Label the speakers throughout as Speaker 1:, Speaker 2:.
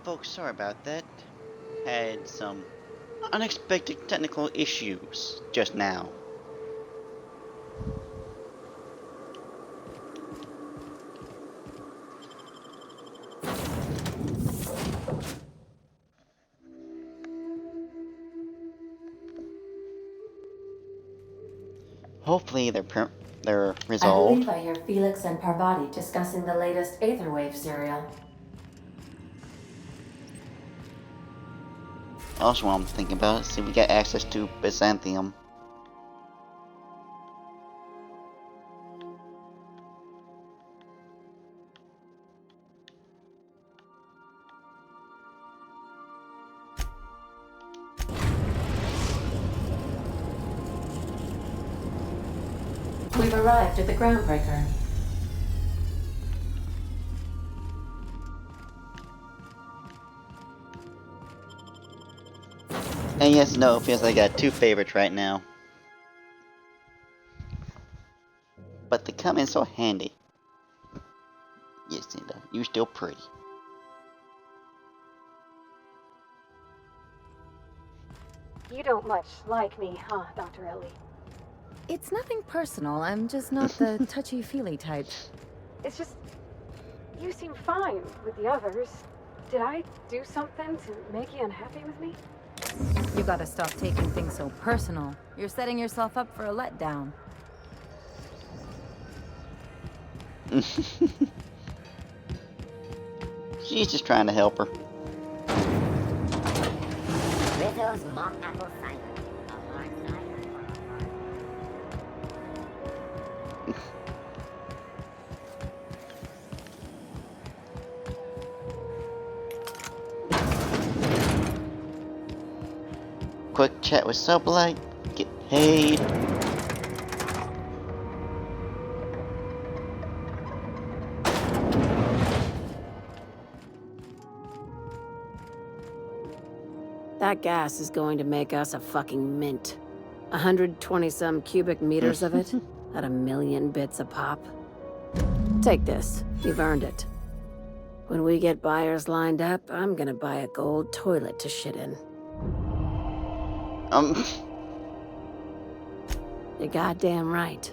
Speaker 1: Folks, sorry about that. Had some unexpected technical issues just now. Hopefully they're
Speaker 2: I
Speaker 1: resolved.
Speaker 2: believe I hear Felix and Parvati discussing the latest Aetherwave serial.
Speaker 1: Also, while I'm thinking about it, see if we get access to Byzantium.
Speaker 2: We've arrived at the Groundbreaker.
Speaker 1: And yes, no, it feels like I got two favorites right now. But they come in so handy. Yes, Linda, you're still pretty.
Speaker 3: You don't much like me, huh, Dr. Ellie?
Speaker 4: It's nothing personal. I'm just not the touchy-feely type.
Speaker 3: It's just... you seem fine with the others. Did I do something to make you unhappy with me?
Speaker 4: You gotta stop taking things so personal. You're setting yourself up for a letdown.
Speaker 1: She's just trying to help her.
Speaker 5: Rizzo's mock apple cider. A hard cider.
Speaker 1: Quick chat with Sublight. Get paid.
Speaker 6: That gas is going to make us a fucking mint. 120-some cubic meters of it, at 1,000,000 bits a pop. Take this. You've earned it. When we get buyers lined up, I'm gonna buy a gold toilet to shit in. You're goddamn right.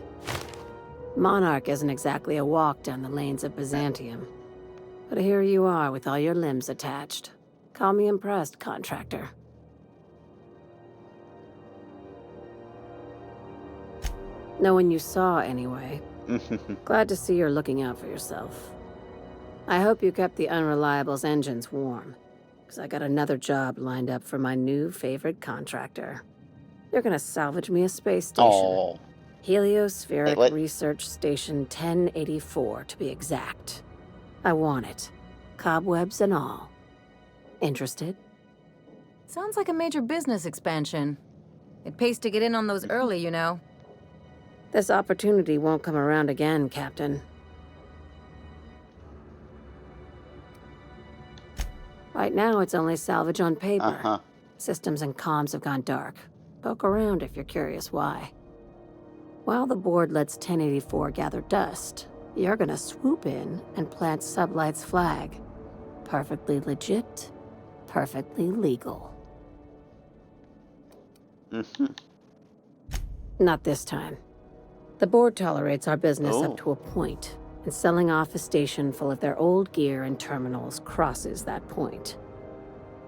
Speaker 6: Monarch isn't exactly a walk down the lanes of Byzantium. But here you are with all your limbs attached. Call me impressed, contractor. No one you saw, anyway. Glad to see you're looking out for yourself. I hope you kept the Unreliable's engines warm, because I got another job lined up for my new favorite contractor. You're gonna salvage me a space station.
Speaker 1: Oh.
Speaker 6: Heliospheric
Speaker 1: Wait,
Speaker 6: Research Station 1084, to be exact. I want it. Cobwebs and all. Interested?
Speaker 4: Sounds like a major business expansion. It pays to get in on those early, you know.
Speaker 6: This opportunity won't come around again, Captain. Right now, it's only salvage on paper. Systems and comms have gone dark. Poke around if you're curious why. While the board lets 1084 gather dust, you're gonna swoop in and plant Sublight's flag. Perfectly legit, perfectly legal. Not this time. The board tolerates our business up to a point, and selling off a station full of their old gear and terminals crosses that point.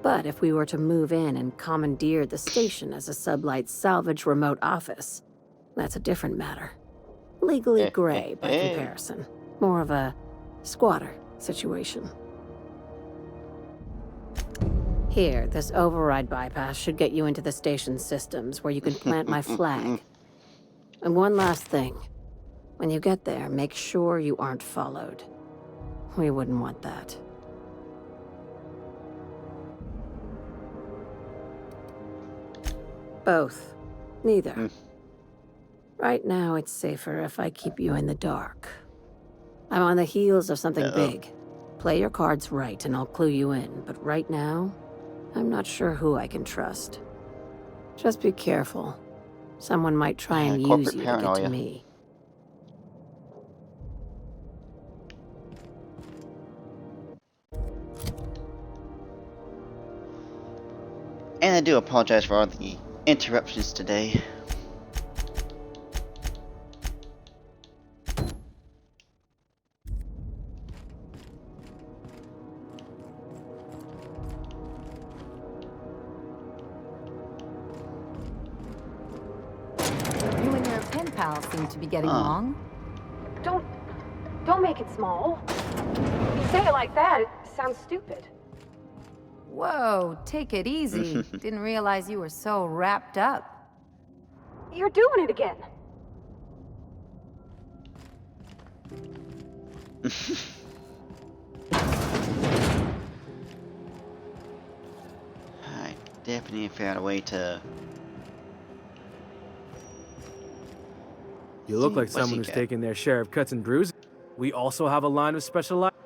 Speaker 6: But if we were to move in and commandeer the station as a Sublight salvage remote office, that's a different matter. Legally gray by comparison. More of a squatter situation. Here, this override bypass should get you into the station's systems where you can plant my flag. And one last thing. When you get there, make sure you aren't followed. We wouldn't want that. Both. Neither. Right now, it's safer if I keep you in the dark. I'm on the heels of something big. Play your cards right and I'll clue you in, but right now, I'm not sure who I can trust. Just be careful. Someone might try and use you to get to me.
Speaker 1: And I do apologize for all the interruptions today.
Speaker 4: You and your pen pal seem to be getting along.
Speaker 3: Don't make it small. You say it like that, it sounds stupid.
Speaker 4: Whoa, take it easy. Didn't realize you were so wrapped up.
Speaker 3: You're doing it again.
Speaker 1: I definitely figured out a way to.
Speaker 7: You look like
Speaker 1: What's
Speaker 7: someone
Speaker 1: he
Speaker 7: who's
Speaker 1: got?
Speaker 7: taking their share of cuts and bruises. We also have a line of special items.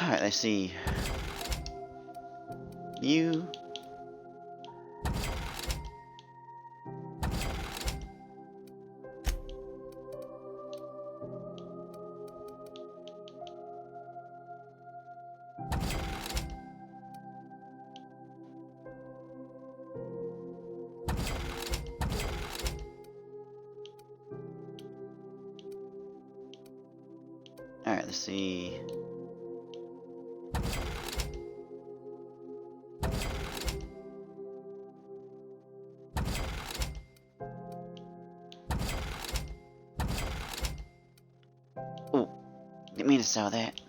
Speaker 1: Alright, let's see. You. Alright, let's see. Oh, didn't mean to sell that.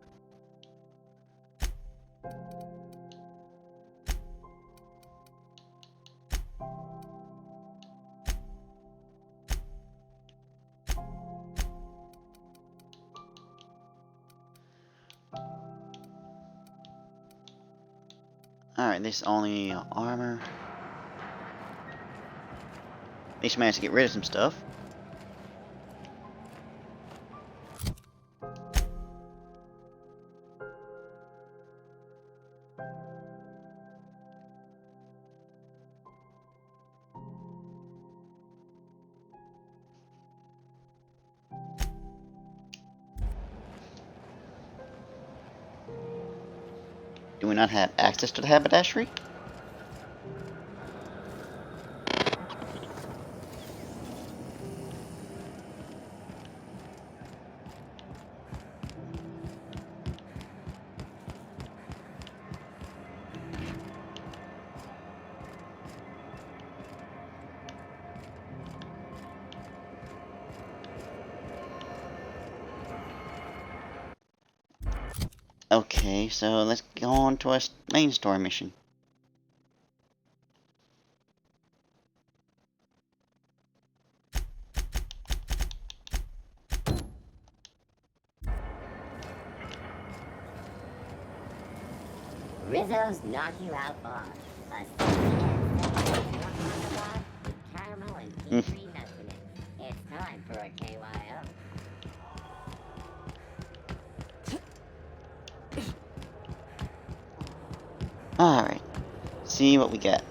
Speaker 1: Alright, this only armor. At least managed to get rid of some stuff. Do we not have access to the haberdashery? Okay, so let's go on to our main story mission.
Speaker 5: Rizzo's Knock You Out Bar. A caramel and tea-free nuts in it. It's time for a KYO.
Speaker 1: Alright, see what we got.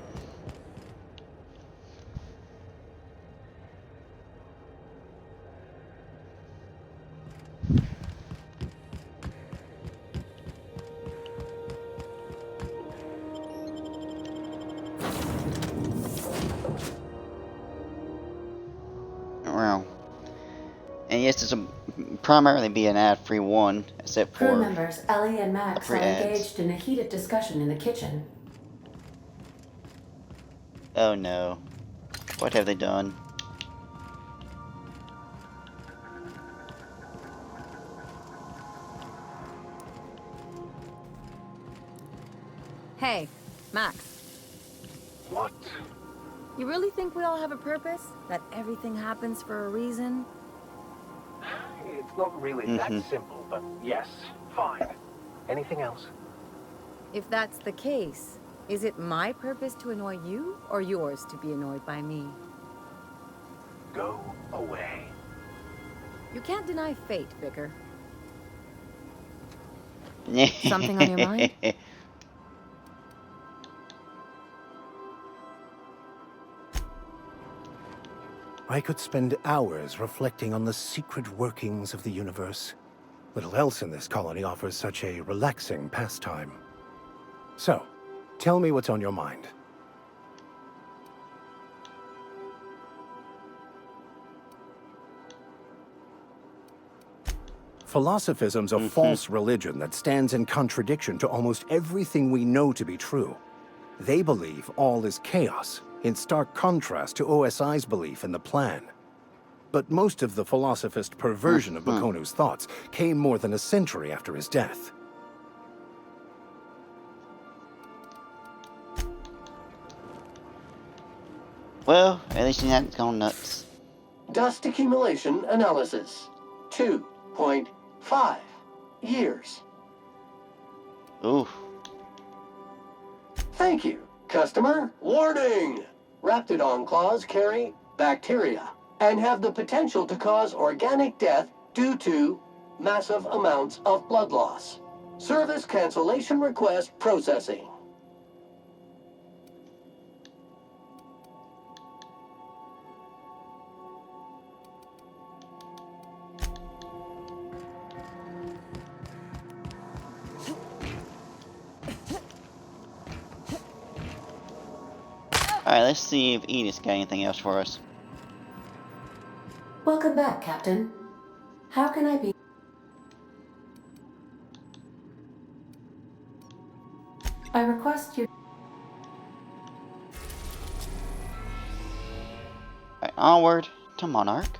Speaker 1: Well, and yes, this will primarily be an ad-free one, except
Speaker 2: Crew
Speaker 1: for
Speaker 2: members Ellie and Max are
Speaker 1: free ads.
Speaker 2: engaged in a heated discussion in the kitchen.
Speaker 1: oh no, what have they done?
Speaker 4: Hey, Max.
Speaker 8: What?
Speaker 4: You really think we all have a purpose? That everything happens for a reason?
Speaker 8: It's not really that simple, but yes, fine. Anything else?
Speaker 4: If that's the case, is it my purpose to annoy you, or yours to be annoyed by me?
Speaker 8: Go away.
Speaker 4: You can't deny fate, Vicar. Something on your mind?
Speaker 9: I could spend hours reflecting on the secret workings of the universe. Little else in this colony offers such a relaxing pastime. So, tell me what's on your mind. Philosophism's a false religion that stands in contradiction to almost everything we know to be true. They believe all is chaos, in stark contrast to OSI's belief in the plan. But most of the philosophist perversion of Bakonu's thoughts came more than a century after his death.
Speaker 1: Well, at least he hadn't gone nuts.
Speaker 10: Dust accumulation analysis. 2.5 years.
Speaker 1: Ooh.
Speaker 10: Thank you, customer. Warning! Raptidon claws carry bacteria and have the potential to cause organic death due to massive amounts of blood loss. Service cancellation request processing.
Speaker 1: Alright, let's see if Edith's got anything else for us.
Speaker 2: Welcome back, Captain. How can I be? I request you.
Speaker 1: Alright, onward to Monarch.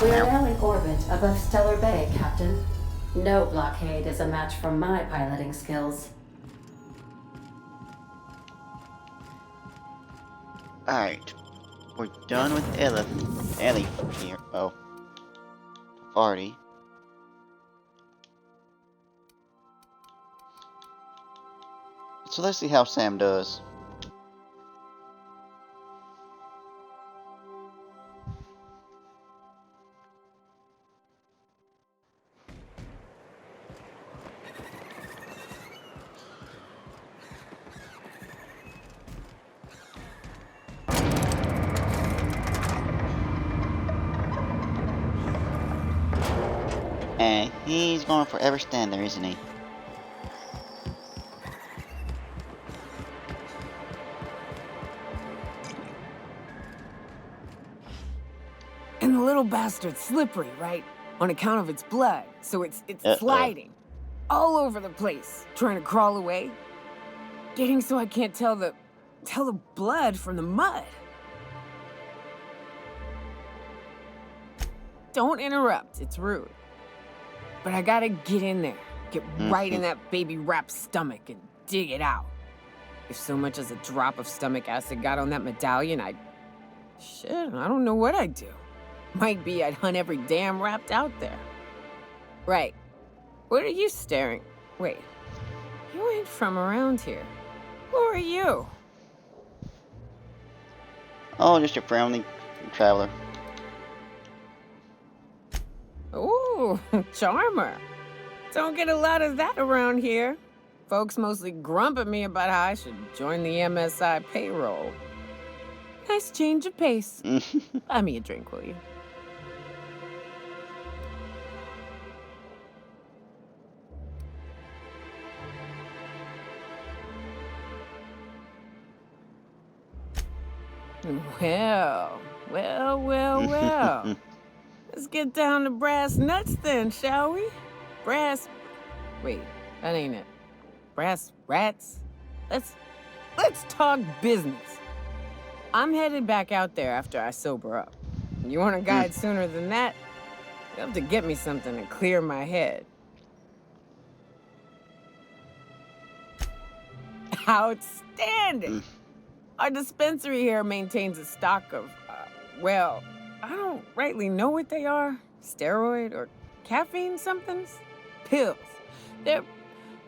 Speaker 2: We are now in orbit above Stellar Bay, Captain. No blockade is a match for my piloting skills.
Speaker 1: Alright. We're done with Ellie here. Oh. Already. So let's see how Sam does. And he's gonna forever stand there, isn't he?
Speaker 11: And the little bastard's slippery, right? On account of its blood. So it's sliding all over the place, trying to crawl away. Getting so I can't tell the blood from the mud. Don't interrupt, it's rude. But I gotta get in there, get right in that baby rap's stomach and dig it out. If so much as a drop of stomach acid got on that medallion, shit, I don't know what I'd do. Might be I'd hunt every damn rapt out there. Right. What are you staring? Wait. You ain't from around here. Who are you?
Speaker 1: Oh, just a friendly traveler.
Speaker 11: Ooh, charmer. Don't get a lot of that around here. Folks mostly grump at me about how I should join the MSI payroll. Nice change of pace. Buy me a drink, will you? Well. Let's get down to brass nuts then, shall we? Wait, that ain't it. Brass rats? Let's talk business. I'm headed back out there after I sober up. You want a guide sooner than that? You'll have to get me something to clear my head. Outstanding! Our dispensary here maintains a stock of, I don't rightly know what they are. Steroid or caffeine somethings? Pills. They're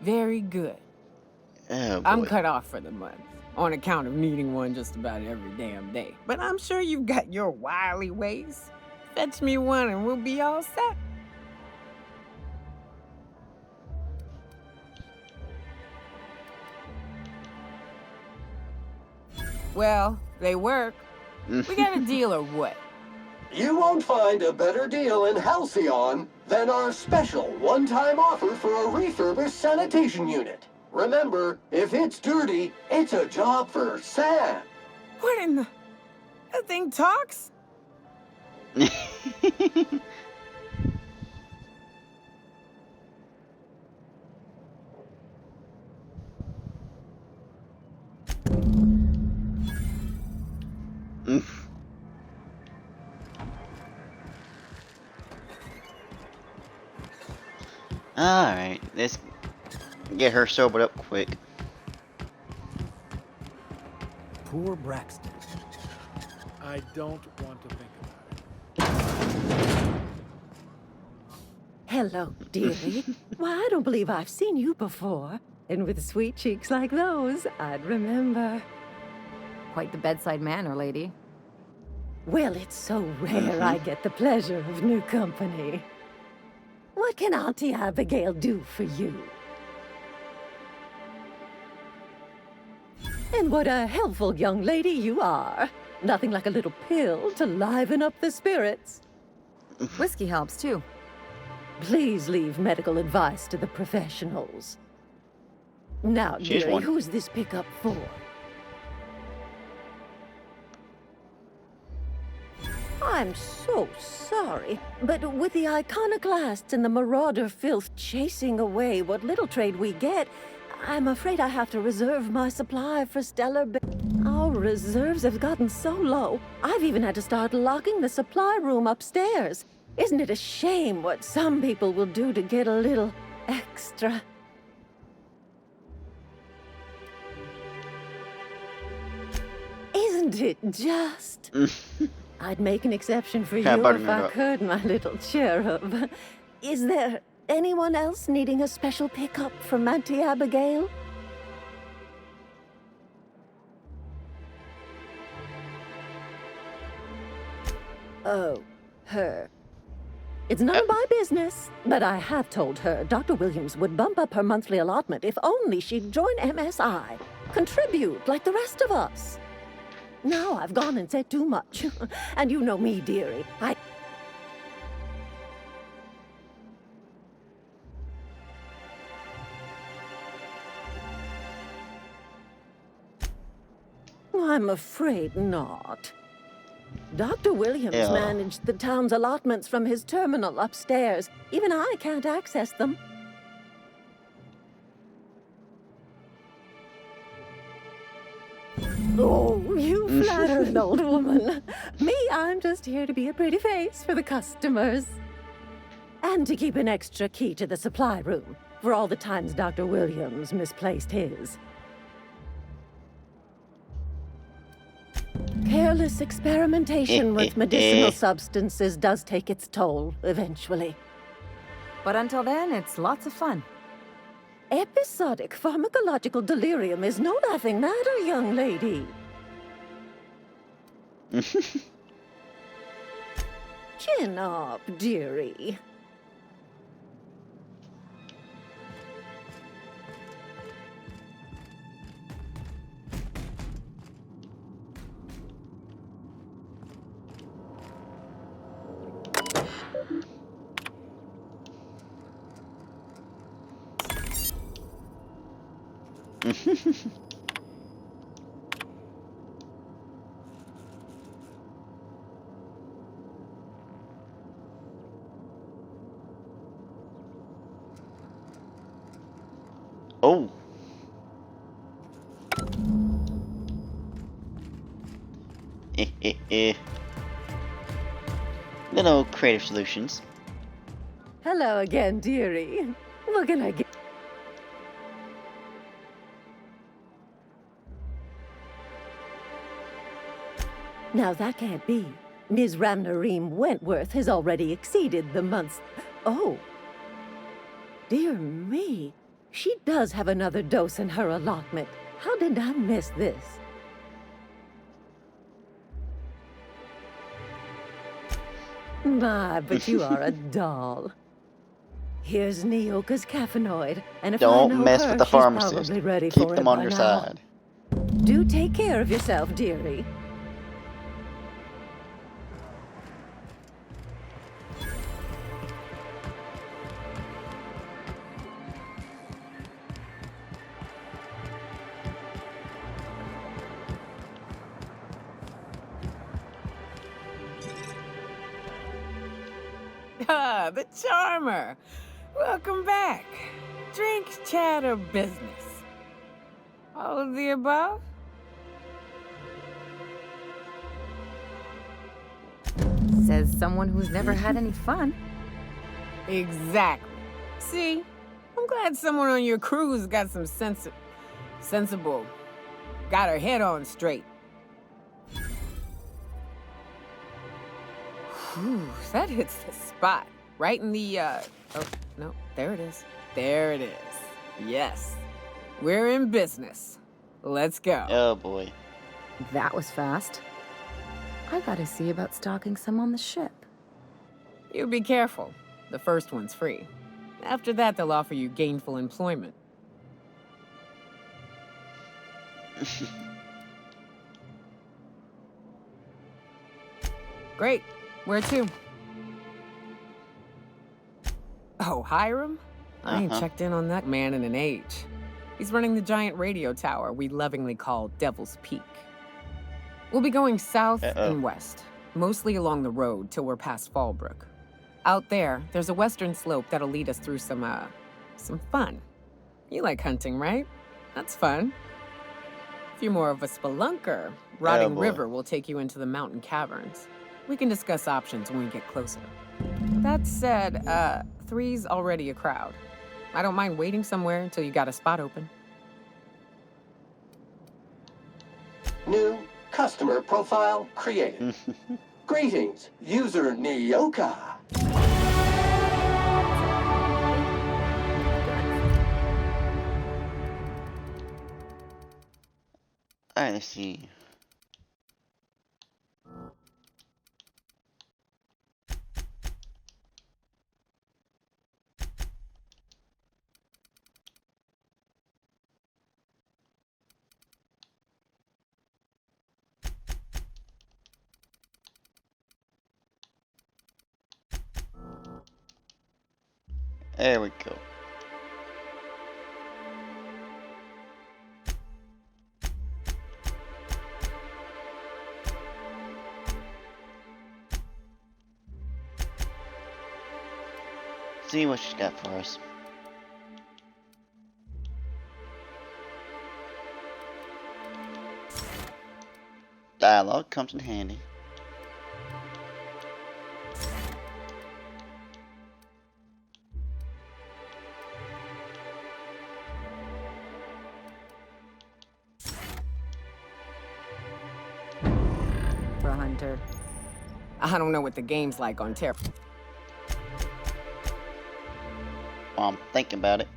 Speaker 11: very good.
Speaker 1: Oh, boy.
Speaker 11: I'm cut off for the month. on account of needing one just about every damn day. But I'm sure you've got your wily ways. Fetch me one and we'll be all set. Well, they work. We got a deal or what?
Speaker 10: You won't find a better deal in Halcyon than our special one-time offer for a refurbished sanitation unit. Remember, if it's dirty, it's a job for Sam.
Speaker 11: What in the... That thing talks?
Speaker 1: Alright, let's get her sobered up quick.
Speaker 7: Poor Braxton. I don't want to think about it.
Speaker 6: Hello, dearie. Why, I don't believe I've seen you before. And with sweet cheeks like those, I'd remember.
Speaker 4: Quite the bedside manner, lady.
Speaker 6: Well, it's so rare I get the pleasure of new company. What can Auntie Abigail do for you? And what a helpful young lady you are. Nothing like a little pill to liven up the spirits.
Speaker 4: Whiskey helps, too.
Speaker 6: Please leave medical advice to the professionals. Now,
Speaker 1: She's
Speaker 6: dearie,
Speaker 1: one.
Speaker 6: who's this pickup for? I'm so sorry, but with the iconoclasts and the marauder filth chasing away what little trade we get, I'm afraid I have to reserve my supply for Stellar Bay. Our reserves have gotten so low, I've even had to start locking the supply room upstairs. Isn't it a shame what some people will do to get a little extra? Isn't it just? I'd make an exception for you
Speaker 1: Kinda
Speaker 6: if
Speaker 1: buttoned
Speaker 6: I
Speaker 1: it up.
Speaker 6: could, my little cherub. Is there anyone else needing a special pickup from Auntie Abigail? Oh, her. It's none of my business, but I have told her Dr. Williams would bump up her monthly allotment if only she'd join MSI. Contribute like the rest of us. Now I've gone and said too much. And you know me, dearie. I'm afraid not. Dr. Williams
Speaker 1: Yeah.
Speaker 6: managed the town's allotments from his terminal upstairs. Even I can't access them. Oh, you flatter an old woman. Me, I'm just here to be a pretty face for the customers. And to keep an extra key to the supply room for all the times Dr. Williams misplaced his. Careless experimentation with medicinal substances does take its toll, eventually.
Speaker 4: But until then, it's lots of fun.
Speaker 6: Episodic pharmacological delirium is no laughing matter, young lady. Chin up, dearie.
Speaker 1: Oh. Little creative solutions.
Speaker 6: Hello again, dearie. What can I get? Now that can't be. Ms. Ramnareem Wentworth has already exceeded the month's... Oh. Dear me. She does have another dose in her allotment.
Speaker 4: How did I miss this? My, but you are a doll. Here's Nyoka's caffeinoid, and if I know
Speaker 1: Don't mess
Speaker 4: her,
Speaker 1: with the
Speaker 4: she's
Speaker 1: pharmacist.
Speaker 4: probably ready
Speaker 1: Keep
Speaker 4: for
Speaker 1: them
Speaker 4: it
Speaker 1: on
Speaker 4: by
Speaker 1: your
Speaker 4: now.
Speaker 1: side.
Speaker 4: Do take care of yourself, dearie.
Speaker 11: Ah, the charmer. Welcome back. Drink, chat, or business? All of the above?
Speaker 4: Says someone who's never had any fun.
Speaker 11: Exactly. See? I'm glad someone on your crew's got some sensible. Got her head on straight. Whew, that hits the spot. Right in the, oh, no, there it is. There it is. Yes. We're in business. Let's go.
Speaker 1: Oh boy.
Speaker 4: That was fast. I gotta see about stocking some on the ship.
Speaker 11: You be careful. The first one's free. After that, they'll offer you gainful employment. Great. Where to? Oh, Hiram? I ain't checked in on that man in an age. He's running the giant radio tower we lovingly call Devil's Peak. We'll be going south and west, mostly along the road till we're past Fallbrook. Out there, there's a western slope that'll lead us through some fun. You like hunting, right? That's fun. If you're more of a spelunker, Rotting River will take you into the mountain caverns. We can discuss options when we get closer. That said, 3's already a crowd. I don't mind waiting somewhere until you got a spot open.
Speaker 10: New customer profile created. Greetings, user Nyoka.
Speaker 1: Alright, let's see. There we go. See what she's got for us. Dialogue comes in handy.
Speaker 4: For a hunter.
Speaker 11: I don't know what the game's like on Terra.
Speaker 1: I'm thinking about it.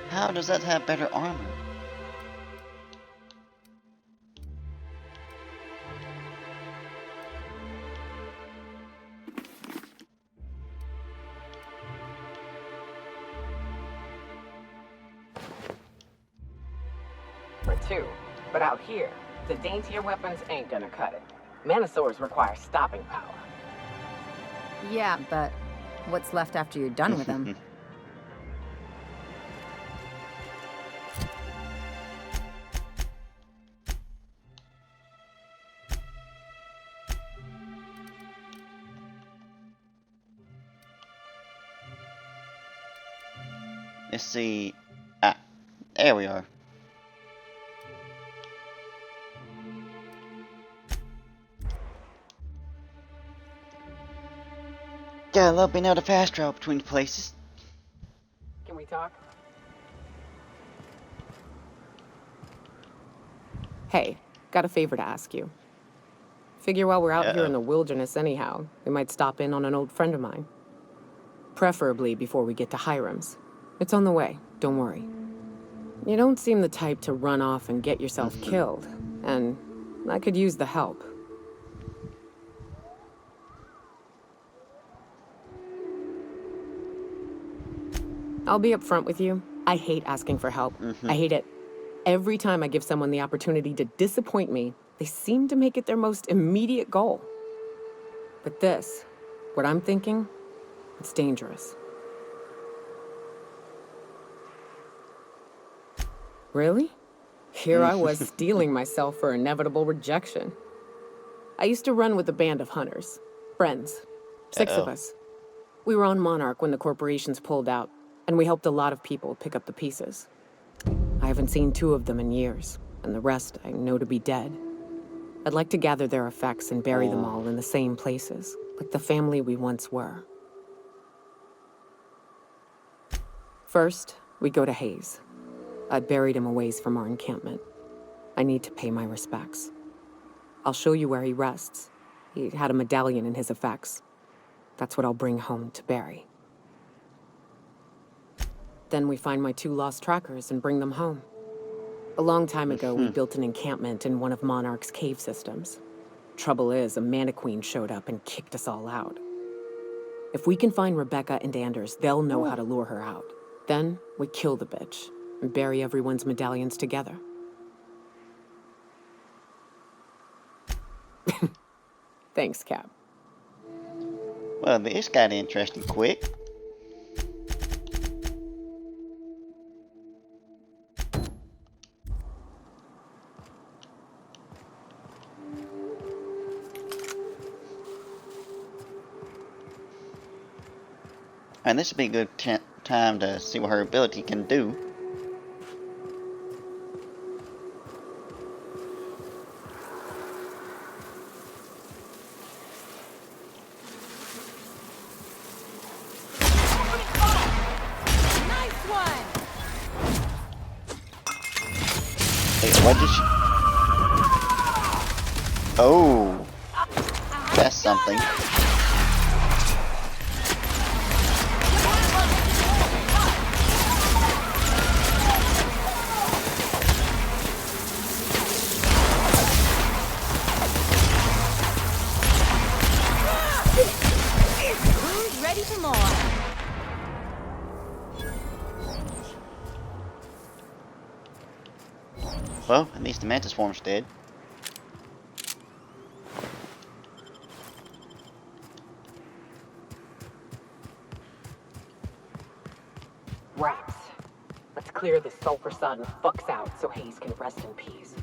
Speaker 1: How does that have better armor?
Speaker 11: For 2, but out here, the daintier weapons ain't gonna cut it. Manosaurs require stopping power.
Speaker 4: Yeah, but what's left after you're done with them?
Speaker 1: Let's see. Ah, there we are. Gotta love being able to fast travel between places.
Speaker 11: Can we talk? Hey, got a favor to ask you. Figure while we're out here in the wilderness anyhow, we might stop in on an old friend of mine. Preferably before we get to Hiram's. It's on the way, don't worry. You don't seem the type to run off and get yourself killed, and I could use the help. I'll be upfront with you. I hate asking for help. I hate it. Every time I give someone the opportunity to disappoint me, they seem to make it their most immediate goal. But this, what I'm thinking, it's dangerous. Really? Here I was steeling myself for inevitable rejection. I used to run with a band of hunters. Friends. 6 of us. We were on Monarch when the corporations pulled out, and we helped a lot of people pick up the pieces. I haven't seen 2 of them in years, and the rest I know to be dead. I'd like to gather their effects and bury them all in the same places, like the family we once were. First, we go to Hayes. I buried him a ways from our encampment. I need to pay my respects. I'll show you where he rests. He had a medallion in his effects. That's what I'll bring home to Barry. Then we find my 2 lost trackers and bring them home. A long time ago, we built an encampment in one of Monarch's cave systems. Trouble is, a Mantiqueen showed up and kicked us all out. If we can find Rebecca and Anders, they'll know how to lure her out. Then we kill the bitch and bury everyone's medallions together. Thanks, Cap.
Speaker 1: Well, this got interesting quick. And this would be a good time to see what her ability can do.
Speaker 4: Nice one!
Speaker 1: Wait, what did she... Oh! That's something.
Speaker 4: Ready for more.
Speaker 1: Well, at least the mantis form's dead.
Speaker 11: Raps. Let's clear this sulfur sun fucks out so Hayes can rest in peace.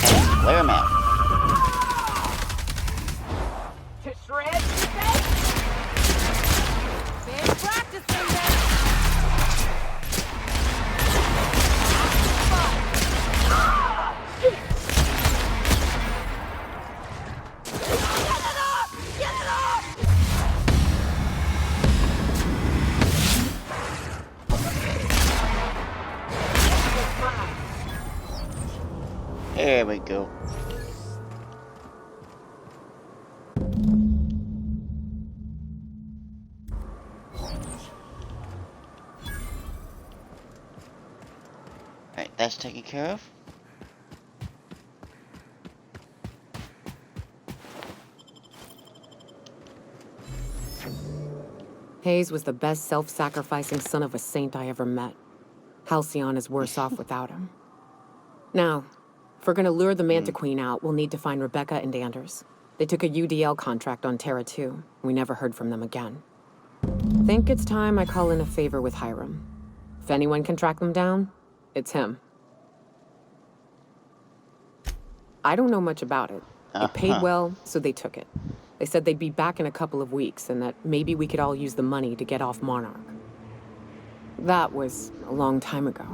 Speaker 1: And clear him out.
Speaker 11: To shreds, you say?
Speaker 4: Big practice, baby.
Speaker 1: There we go. Alright, that's taken care of.
Speaker 11: Hayes was the best self-sacrificing son of a saint I ever met. Halcyon is worse off without him. Now, if we're gonna lure the Mantiqueen out, we'll need to find Rebecca and Anders. They took a UDL contract on Terra 2. We never heard from them again. Think it's time I call in a favor with Hiram. If anyone can track them down, it's him. I don't know much about it. It paid well, so they took it. They said they'd be back in a couple of weeks and that maybe we could all use the money to get off Monarch. That was a long time ago.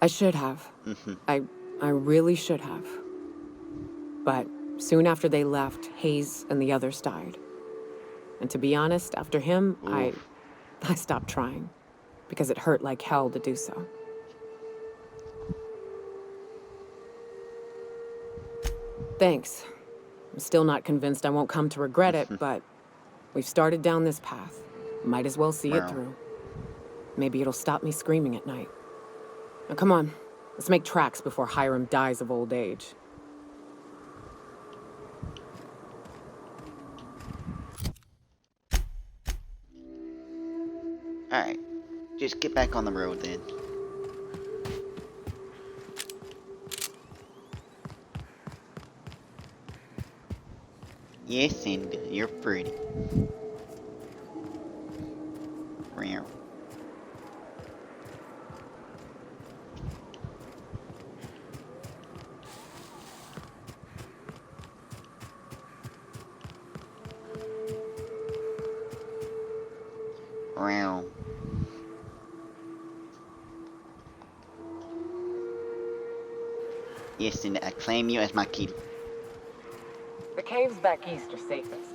Speaker 11: I should have. I really should have. But soon after they left, Hayes and the others died. And to be honest, after him, I stopped trying. Because it hurt like hell to do so. Thanks. I'm still not convinced I won't come to regret it, but we've started down this path. Might as well see it through. Maybe it'll stop me screaming at night. Now come on, let's make tracks before Hiram dies of old age.
Speaker 1: Alright, just get back on the road then. Yes, Cindy, you're pretty. Meow. Meow. Yes, Cindy, I claim you as my kitty.
Speaker 11: The caves back east are safest.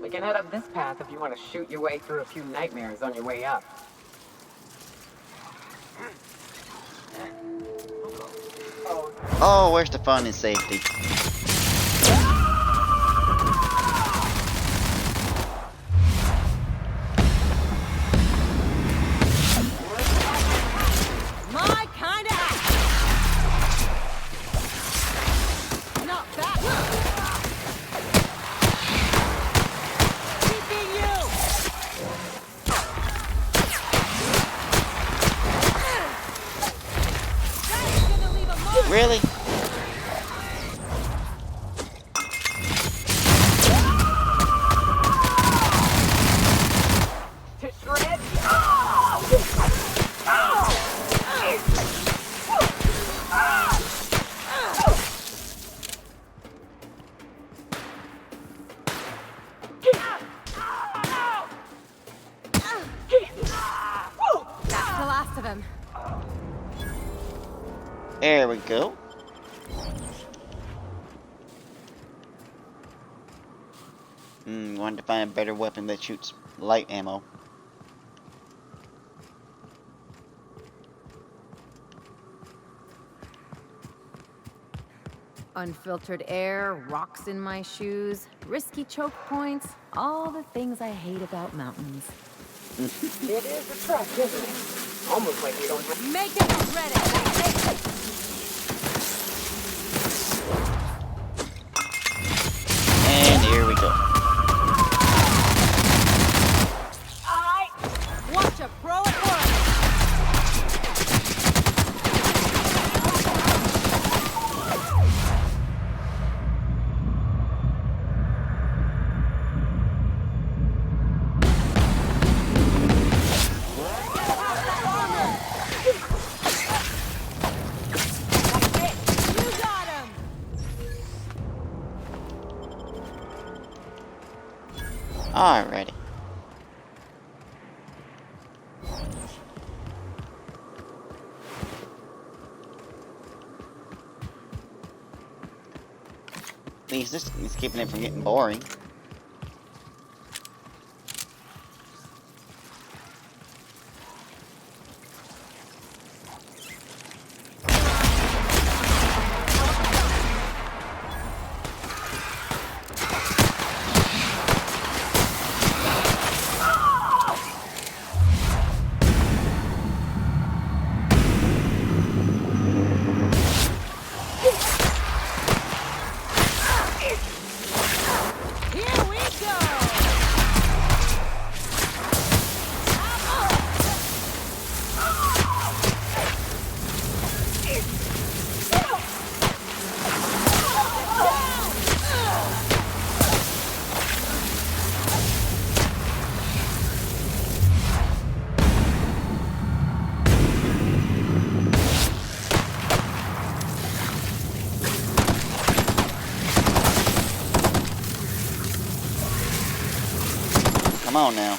Speaker 11: We can head up this path if you want to shoot your way through a few nightmares on your way up.
Speaker 1: Oh, where's the fun and safety?
Speaker 4: My kind of act. Not that. Keeping you. That's gonna leave a mark.
Speaker 1: Really?
Speaker 11: To shred?
Speaker 4: That's the last of him.
Speaker 1: There we go. Wanted to find a better weapon that shoots light ammo.
Speaker 4: Unfiltered air, rocks in my shoes, risky choke points, all the things I hate about mountains.
Speaker 11: It is a trek, isn't it? Almost like we don't have...
Speaker 4: Make it regret it!
Speaker 1: And here we go.
Speaker 4: Watch a pro at work! You got him!
Speaker 1: Alrighty. At least this is keeping it from getting boring.
Speaker 4: Here we go!
Speaker 1: Come on now.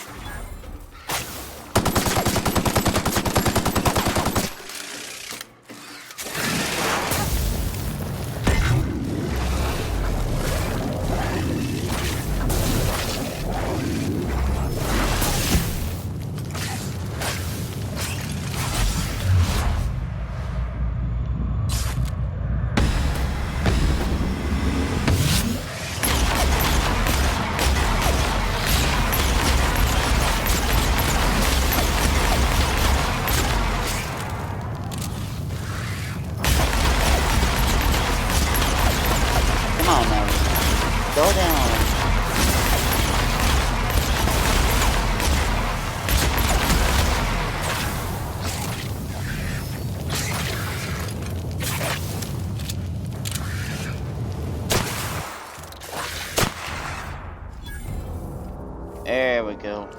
Speaker 1: There we go.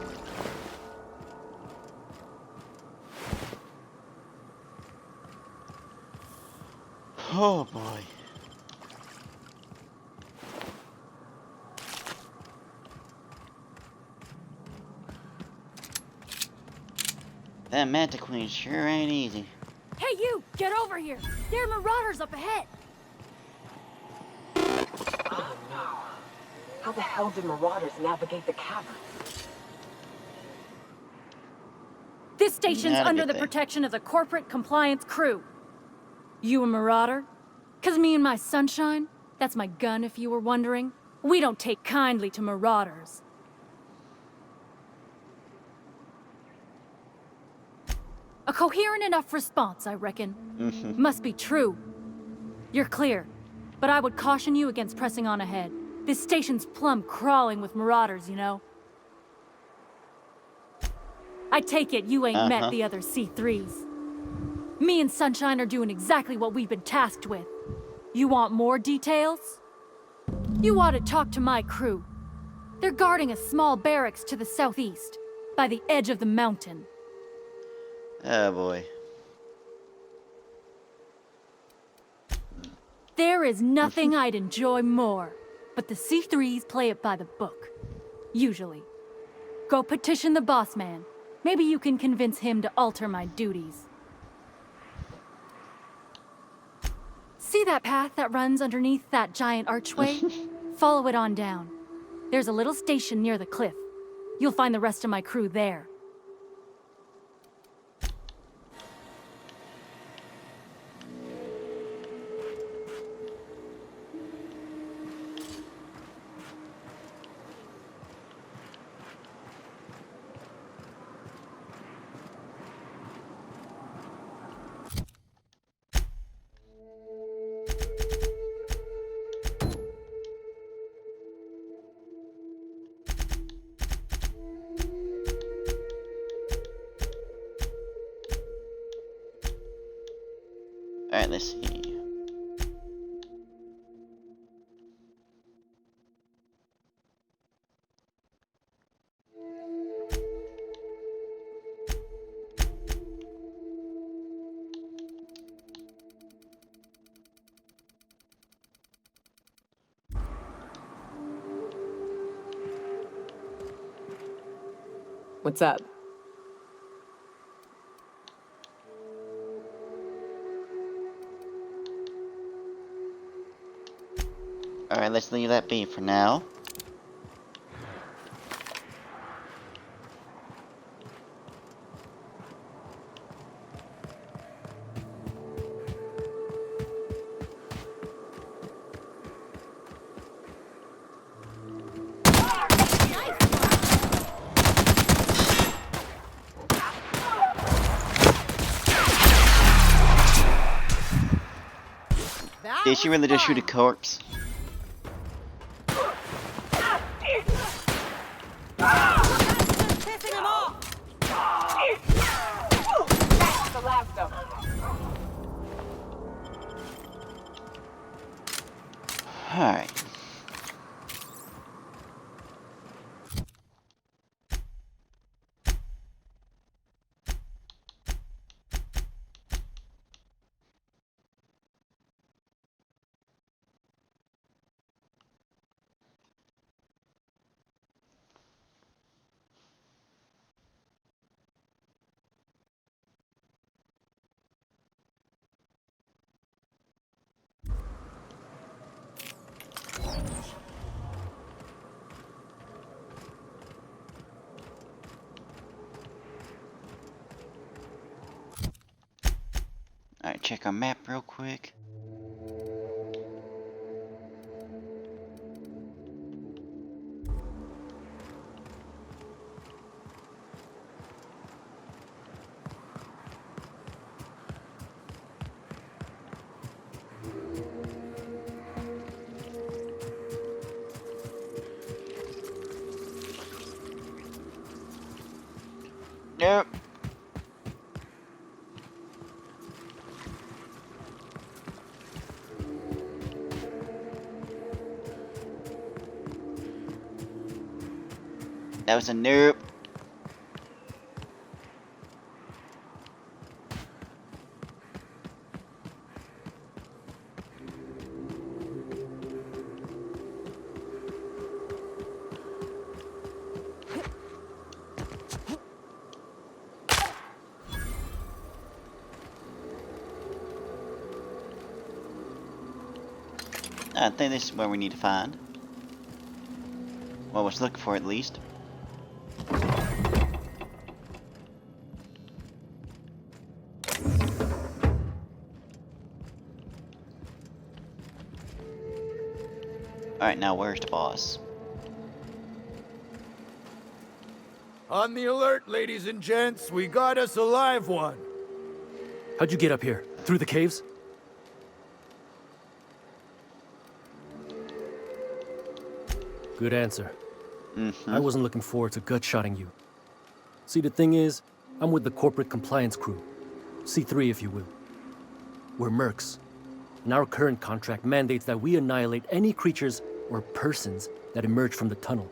Speaker 1: Oh boy. That Manta Queen sure ain't easy.
Speaker 12: Hey you! Get over here! There are marauders up ahead!
Speaker 11: Oh no. How the hell did marauders navigate the cavern?
Speaker 12: This station's
Speaker 1: Not a
Speaker 12: under
Speaker 1: good
Speaker 12: the
Speaker 1: thing.
Speaker 12: protection of the corporate compliance crew. You a marauder? 'Cause me and my sunshine, that's my gun if you were wondering, we don't take kindly to marauders. A coherent enough response, I reckon. Must be true. You're clear, but I would caution you against pressing on ahead. This station's plumb crawling with marauders, you know. I take it you ain't met the other C3s. Me and Sunshine are doing exactly what we've been tasked with. You want more details? You ought to talk to my crew. They're guarding a small barracks to the southeast, by the edge of the mountain.
Speaker 1: Oh boy.
Speaker 12: There is nothing I'd enjoy more, but the C3s play it by the book. Usually. Go petition the boss man. Maybe you can convince him to alter my duties. See that path that runs underneath that giant archway? Follow it on down. There's a little station near the cliff. You'll find the rest of my crew there.
Speaker 1: Alright, let's see.
Speaker 11: What's up?
Speaker 1: Alright, let's leave that be for now. Did she really just shoot a corpse?
Speaker 12: Pissing him off!
Speaker 11: That's the last of them.
Speaker 1: Alright. Alright, check our map real quick. Nope. that was a nope. I think this is where we need to find. Well, I was looking for at least. Alright, now where's the boss?
Speaker 13: On the alert, ladies and gents. We got us a live one.
Speaker 7: How'd you get up here? Through the caves? Good answer. I wasn't looking forward to gut-shotting you. See, the thing is, I'm with the corporate compliance crew. C3, if you will. We're mercs. And our current contract mandates that we annihilate any creatures or persons that emerge from the tunnel.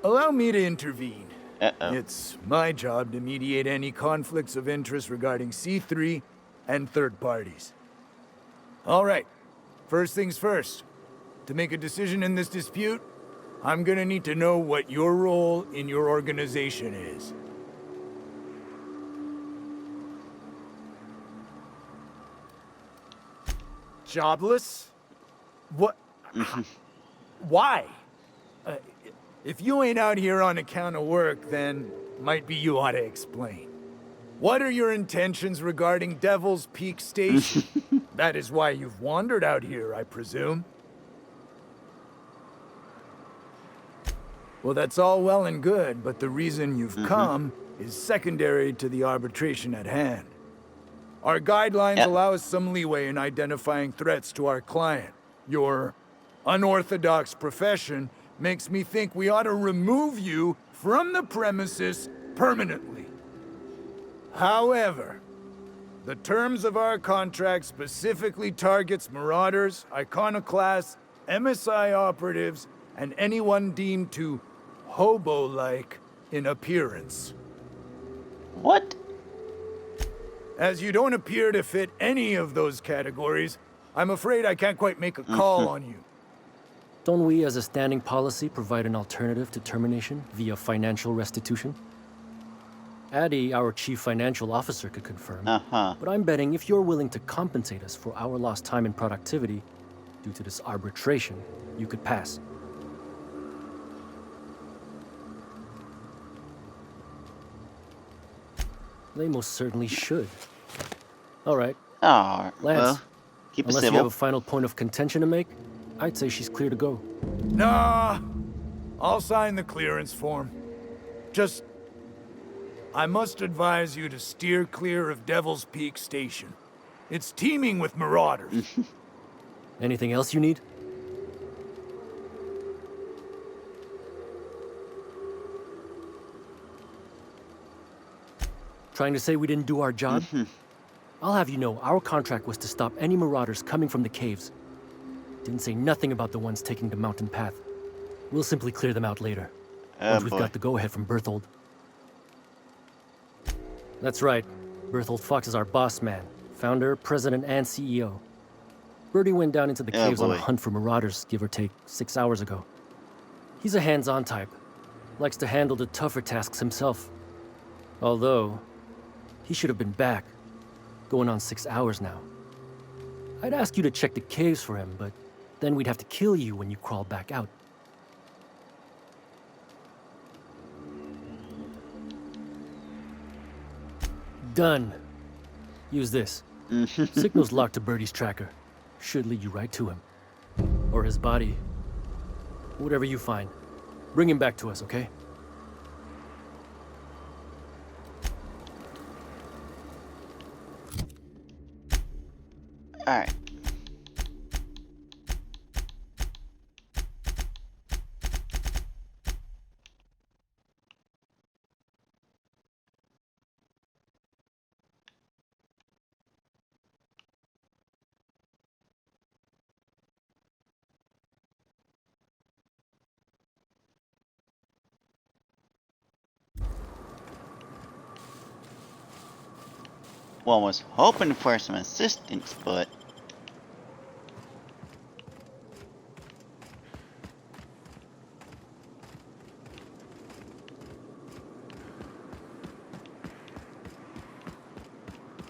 Speaker 13: Allow me to intervene.
Speaker 1: Uh-oh.
Speaker 13: It's my job to mediate any conflicts of interest regarding C3 and third parties. All right. First things first. To make a decision in this dispute, I'm gonna need to know what your role in your organization is. Jobless? What? Why? If you ain't out here on account of work, then might be you ought to explain. What are your intentions regarding Devil's Peak Station? That is why you've wandered out here, I presume. Well, that's all well and good, but the reason you've come is secondary to the arbitration at hand. Our guidelines allow us some leeway in identifying threats to our client. Your unorthodox profession makes me think we ought to remove you from the premises permanently. However, the terms of our contract specifically targets marauders, iconoclasts, MSI operatives, and anyone deemed to hobo-like in appearance.
Speaker 1: What?
Speaker 13: As you don't appear to fit any of those categories, I'm afraid I can't quite make a call on you.
Speaker 7: Don't we, as a standing policy, provide an alternative to termination via financial restitution? Addy, our chief financial officer, could confirm. But I'm betting if you're willing to compensate us for our lost time and productivity due to this arbitration, you could pass. They most certainly should. All right.
Speaker 1: Oh,
Speaker 7: Lance,
Speaker 1: well, keep it
Speaker 7: unless you
Speaker 1: civil.
Speaker 7: have a final point of contention to make, I'd say she's clear to go.
Speaker 13: Nah, I'll sign the clearance form. Just, I must advise you to steer clear of Devil's Peak Station. It's teeming with marauders.
Speaker 7: Anything else you need? Trying to say we didn't do our job? I'll have you know, our contract was to stop any marauders coming from the caves. Didn't say nothing about the ones taking the mountain path. We'll simply clear them out later, once we've got the go-ahead from Berthold. That's right. Berthold Fox is our boss man, founder, president, and CEO. Bertie went down into the caves on a hunt for marauders, give or take 6 hours ago. He's a hands-on type. Likes to handle the tougher tasks himself. Although, he should have been back. Going on 6 hours now. I'd ask you to check the caves for him, but then we'd have to kill you when you crawl back out. Done. Use this. Signal's locked to Bertie's tracker. Should lead you right to him. Or his body. Whatever you find. Bring him back to us, okay?
Speaker 1: Alright. Well, I was hoping for some assistance, but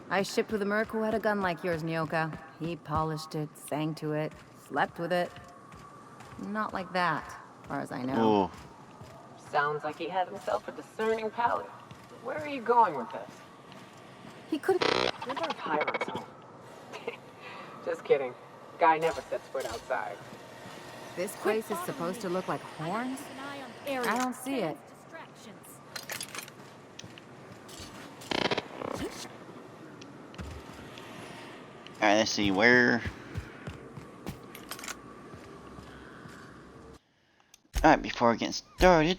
Speaker 4: I shipped with a merc who had a gun like yours, Nyoka. He polished it, sang to it, slept with it. Not like that, as far as I know.
Speaker 1: ooh.
Speaker 11: Sounds like he had himself a discerning palate. Where are you going with this?
Speaker 4: He could have...
Speaker 11: You're our pirate's home. Just kidding. Guy never sets foot outside.
Speaker 4: This place is supposed to look like horns? I don't see it.
Speaker 1: Alright, let's see where. Alright, before we get started,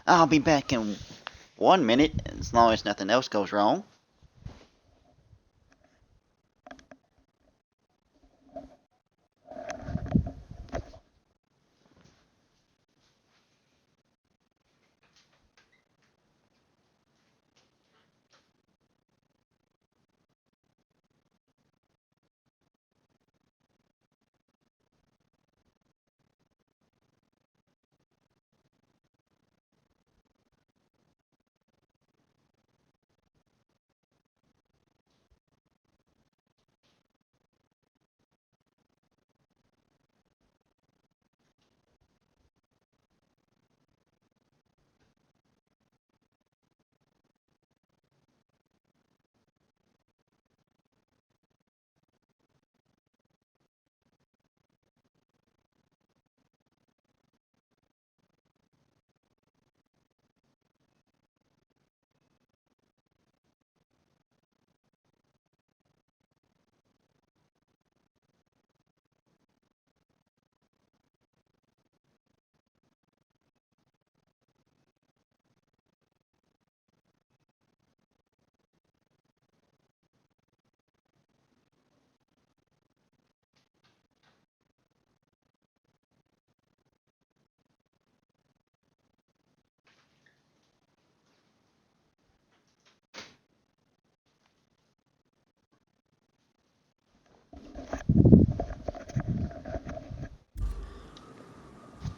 Speaker 1: I'll be back in 1 minute, as long as nothing else goes wrong.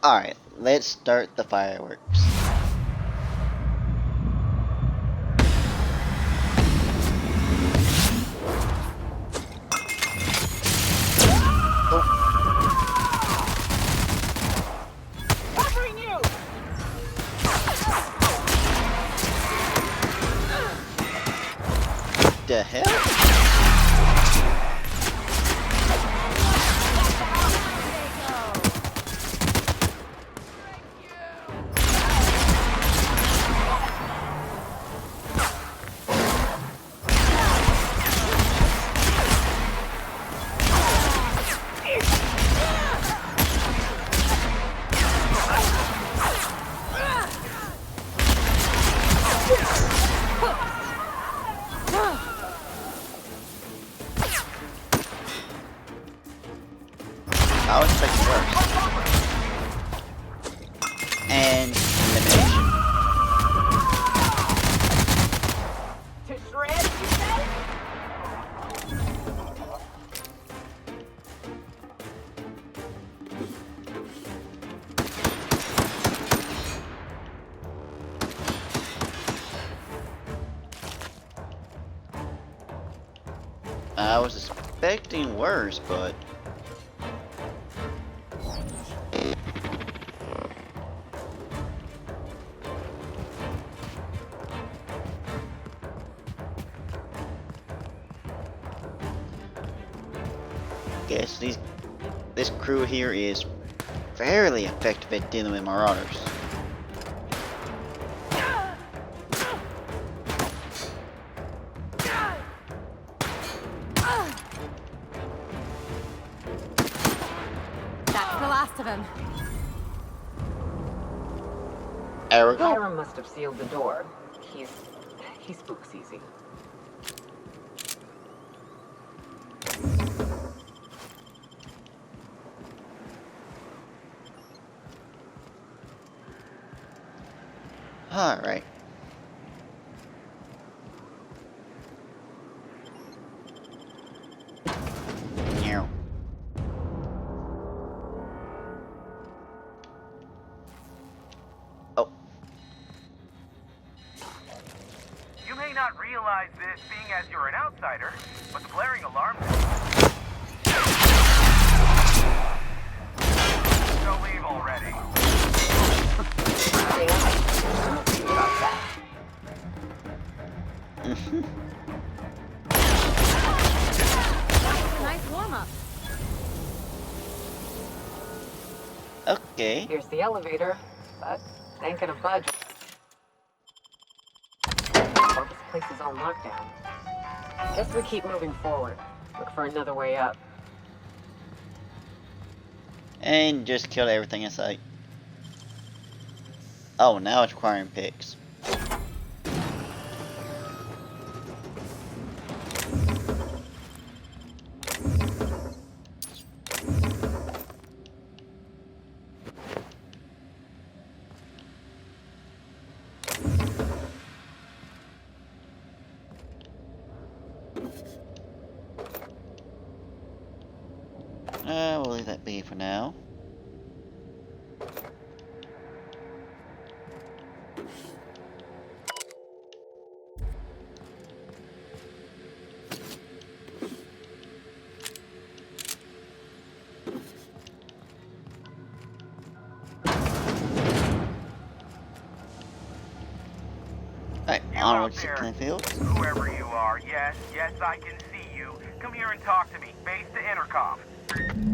Speaker 1: Alright, let's start the fireworks.
Speaker 11: Covering you!
Speaker 1: The hell? I was expecting worse. And elimination.
Speaker 11: To shred, you say?
Speaker 1: I was expecting worse, but guess this crew here is fairly effective at dealing with marauders.
Speaker 4: That's the last of him.
Speaker 1: There we go.
Speaker 11: Hiram must have sealed the door. He spooks easy.
Speaker 1: Alright.
Speaker 14: not realize this being as you're an outsider, but the blaring alarm... So leave already.
Speaker 12: Nice warm-up.
Speaker 1: Okay.
Speaker 3: Here's the elevator, but ain't gonna budge. Well, this place is on lockdown. Guess we keep moving forward. Look for another way up.
Speaker 1: And just kill everything in sight. Oh, now it's requiring picks. We'll leave that be for now. Alright, onward to Clinfield.
Speaker 14: Whoever you are, yes, I can see you. Come here and talk to me. Base to intercom.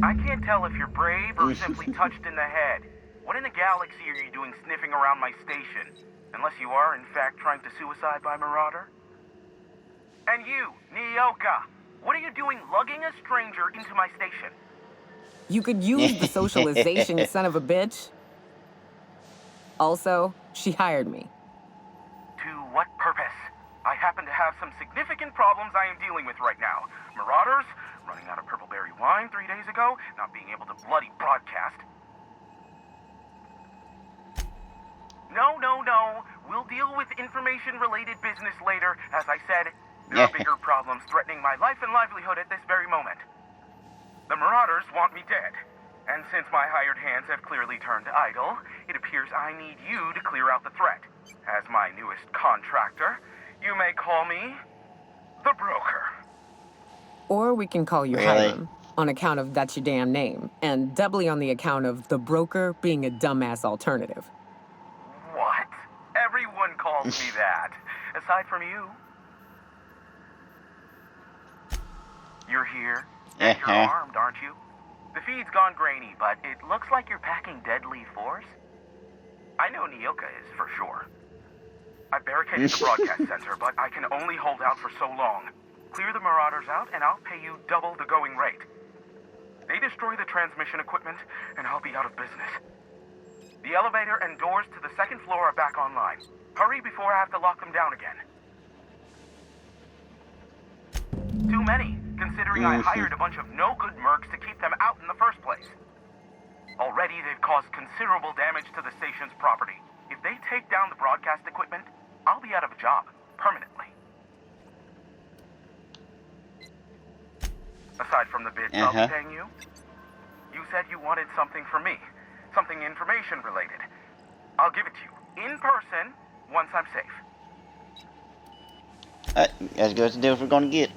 Speaker 14: I can't tell if you're brave or simply touched in the head. What in the galaxy are you doing sniffing around my station? Unless you are, in fact, trying to suicide by Marauder? And you, Nyoka, what are you doing lugging a stranger into my station?
Speaker 11: You could use the socialization, you son of a bitch. Also, she hired me.
Speaker 14: To what purpose? I happen to have some significant problems I am dealing with right now. Marauders, running out of purple berry wine 3 days ago, not being able to bloody broadcast. No. We'll deal with information-related business later. As I said, there are bigger problems threatening my life and livelihood at this very moment. The Marauders want me dead. And since my hired hands have clearly turned idle, it appears I need you to clear out the threat. As my newest contractor, you may call me the Broker.
Speaker 11: Or we can call you Hiram, on account of that's your damn name, and doubly on the account of the Broker being a dumbass alternative.
Speaker 14: What? Everyone calls me that, aside from you. You're here, and you're armed, aren't you? The feed's gone grainy, but it looks like you're packing deadly force. I know Nyoka is, for sure. I barricaded the broadcast center, but I can only hold out for so long. Clear the Marauders out, and I'll pay you double the going rate. They destroy the transmission equipment, and I'll be out of business. The elevator and doors to the second floor are back online. Hurry before I have to lock them down again. Too many, considering I hired a bunch of no-good mercs to keep them out in the first place. Already, they've caused considerable damage to the station's property. If they take down the broadcast equipment, I'll be out of a job, permanently. Aside from the bits I'll be paying you, you said you wanted something from me. Something information-related. I'll give it to you, in person, once I'm safe.
Speaker 1: As good as the deals we're gonna get.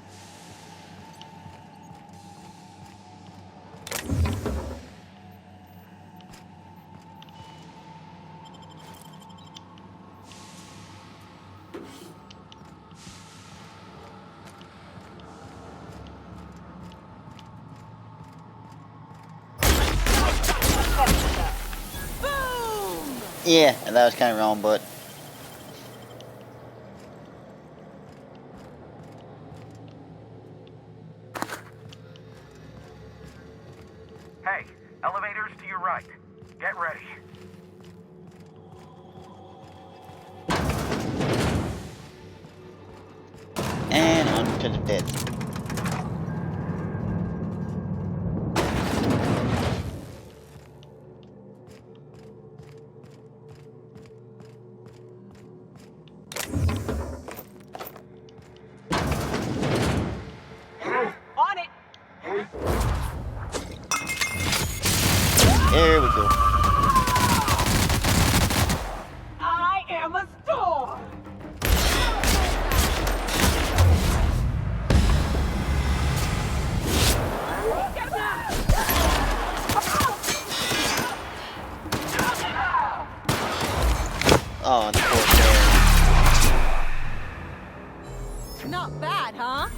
Speaker 1: Yeah, that was kind of wrong, but...
Speaker 14: Hey, elevators to your right. Get ready.
Speaker 1: And on to the dead. There we go.
Speaker 15: I am a storm.
Speaker 1: Oh, the poor bear.
Speaker 4: Not bad, huh?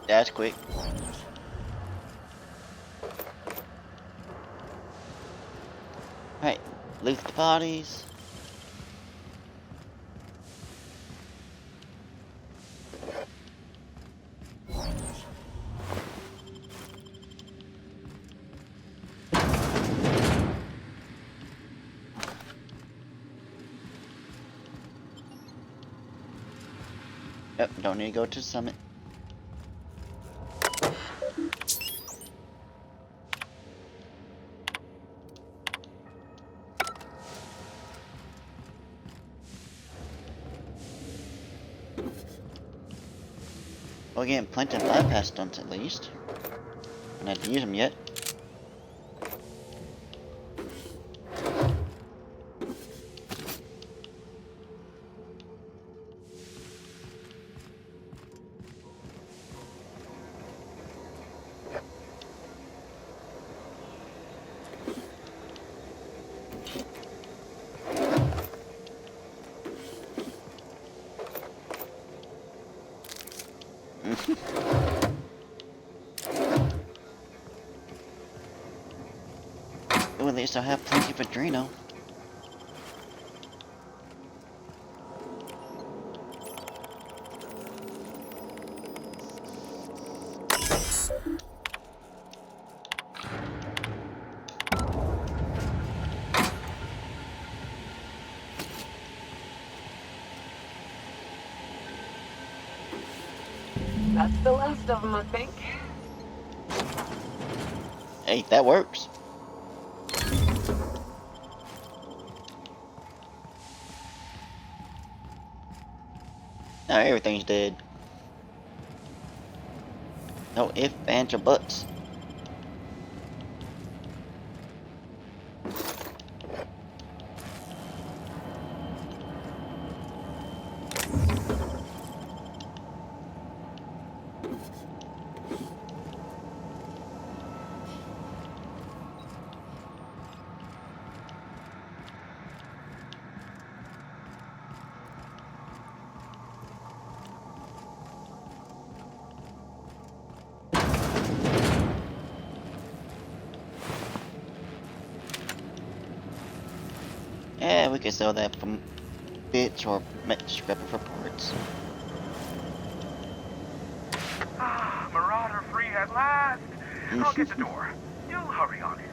Speaker 1: That's quick. Alright, loot the bodies. Yep, don't need to go to the summit. We're getting plenty of bypass stunts at least. I haven't had to use them yet. Well, at least I have plenty of Adreno.
Speaker 3: That's the last of them, I think.
Speaker 1: Hey, that works. Now everything's dead. No ifs, ands, or buts. Yeah, we can sell that from bits or scrap it for parts.
Speaker 14: Ah, Marauder free at last. I'll get the door. You'll hurry on it.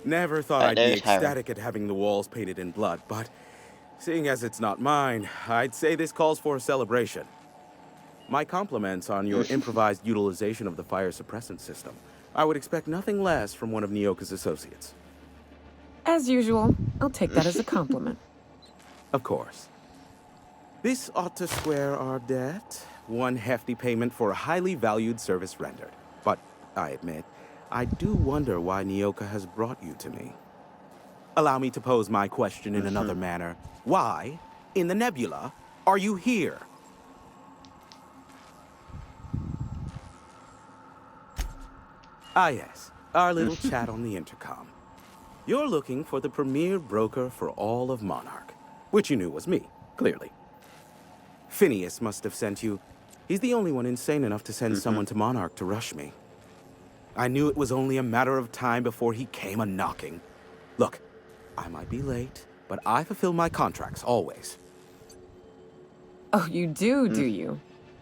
Speaker 15: Never thought I'd be
Speaker 1: there's Hiram.
Speaker 15: ecstatic at having the walls painted in blood, but seeing as it's not mine, I'd say this calls for a celebration. My compliments on your improvised utilization of the fire suppressant system. I would expect nothing less from one of Nyoka's associates.
Speaker 11: As usual, I'll take that as a compliment.
Speaker 15: Of course. This ought to square our debt. One hefty payment for a highly valued service rendered. But I admit, I do wonder why Nyoka has brought you to me. Allow me to pose my question in another manner. Why, in the nebula, are you here? Ah yes, our little chat on the intercom. You're looking for the premier broker for all of Monarch, which you knew was me, clearly. Phineas must have sent you. He's the only one insane enough to send someone to Monarch to rush me. I knew it was only a matter of time before he came a-knocking. Look, I might be late, but I fulfill my contracts, always.
Speaker 11: Oh, you do you?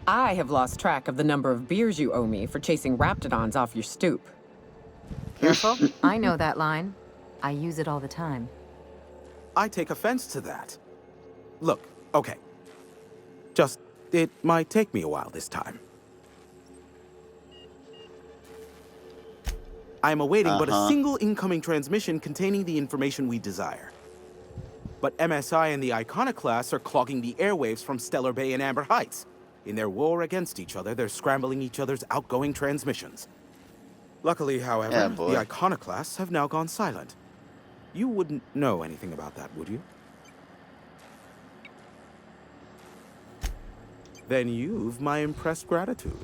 Speaker 11: I have lost track of the number of beers you owe me for chasing Raptidons off your stoop.
Speaker 4: Careful. I know that line. I use it all the time.
Speaker 15: I take offense to that. Look, okay. Just, it might take me a while this time. I am awaiting but a single incoming transmission containing the information we desire. But MSI and the Iconoclasts are clogging the airwaves from Stellar Bay and Amber Heights. In their war against each other, they're scrambling each other's outgoing transmissions. Luckily, however, the Iconoclasts have now gone silent. You wouldn't know anything about that, would you? Then you've my impressed gratitude.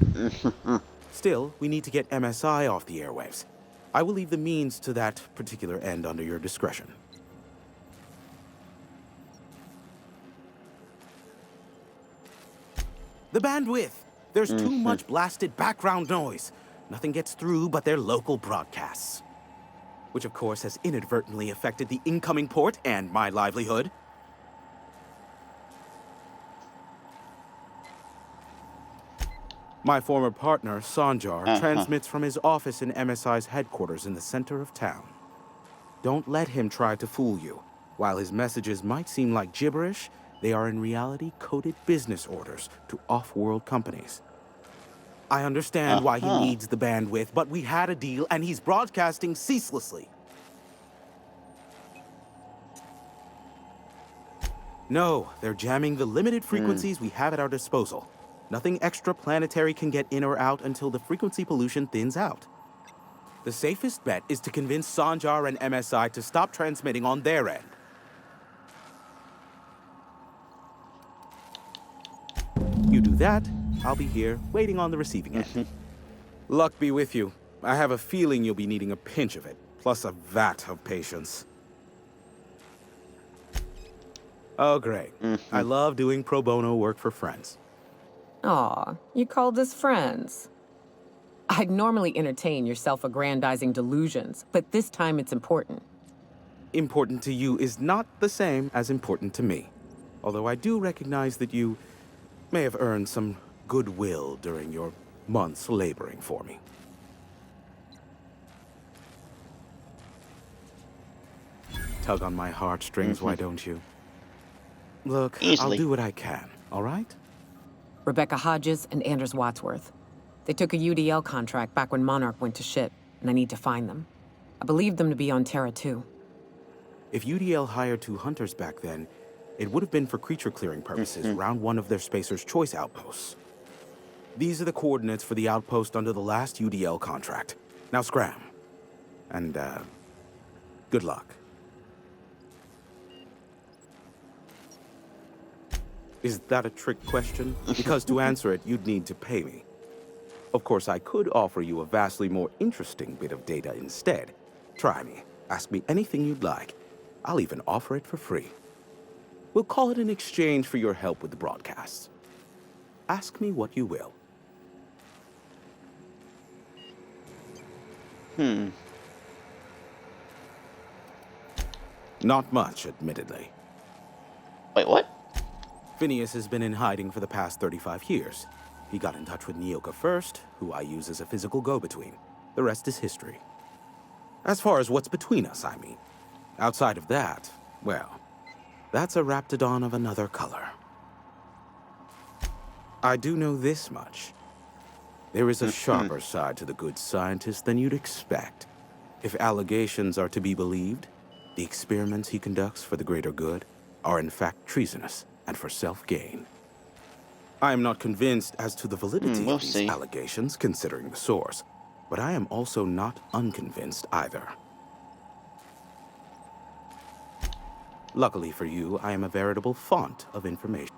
Speaker 15: Still, we need to get MSI off the airwaves. I will leave the means to that particular end under your discretion. The bandwidth! There's too much blasted background noise. Nothing gets through but their local broadcasts. Which of course has inadvertently affected the incoming port and my livelihood. My former partner, Sanjar, transmits from his office in MSI's headquarters in the center of town. Don't let him try to fool you. While his messages might seem like gibberish, they are in reality coded business orders to off-world companies. I understand why he needs the bandwidth, but we had a deal and he's broadcasting ceaselessly. No, they're jamming the limited frequencies we have at our disposal. Nothing extraplanetary can get in or out until the frequency pollution thins out. The safest bet is to convince Sanjar and MSI to stop transmitting on their end. You do that, I'll be here, waiting on the receiving end. Luck be with you. I have a feeling you'll be needing a pinch of it, plus a vat of patience. Oh, great. I love doing pro bono work for friends.
Speaker 11: Aw, you called us friends. I'd normally entertain your self-aggrandizing delusions, but this time it's important.
Speaker 15: Important to you is not the same as important to me. Although I do recognize that you may have earned some goodwill during your months laboring for me. Tug on my heartstrings, why don't you? Look, I'll do what I can, all right?
Speaker 11: Rebecca Hodges and Anders Wadsworth. They took a UDL contract back when Monarch went to shit, and I need to find them. I believe them to be on Terra 2.
Speaker 15: If UDL hired 2 hunters back then, it would have been for creature clearing purposes around one of their Spacer's Choice outposts. These are the coordinates for the outpost under the last UDL contract. Now scram. And, good luck. Is that a trick question? Because to answer it, you'd need to pay me. Of course, I could offer you a vastly more interesting bit of data instead. Try me. Ask me anything you'd like. I'll even offer it for free. We'll call it an exchange for your help with the broadcasts. Ask me what you will. Not much, admittedly.
Speaker 1: Wait, what?
Speaker 15: Phineas has been in hiding for the past 35 years. He got in touch with Nyoka first, who I use as a physical go-between. The rest is history. As far as what's between us, I mean. Outside of that, well, that's a Raptidon of another color. I do know this much. There is a sharper side to the good scientist than you'd expect. If allegations are to be believed, the experiments he conducts for the greater good are in fact treasonous and for self-gain. I am not convinced as to the validity of these allegations, considering the source, but I am also not unconvinced either. Luckily for you, I am a veritable font of information.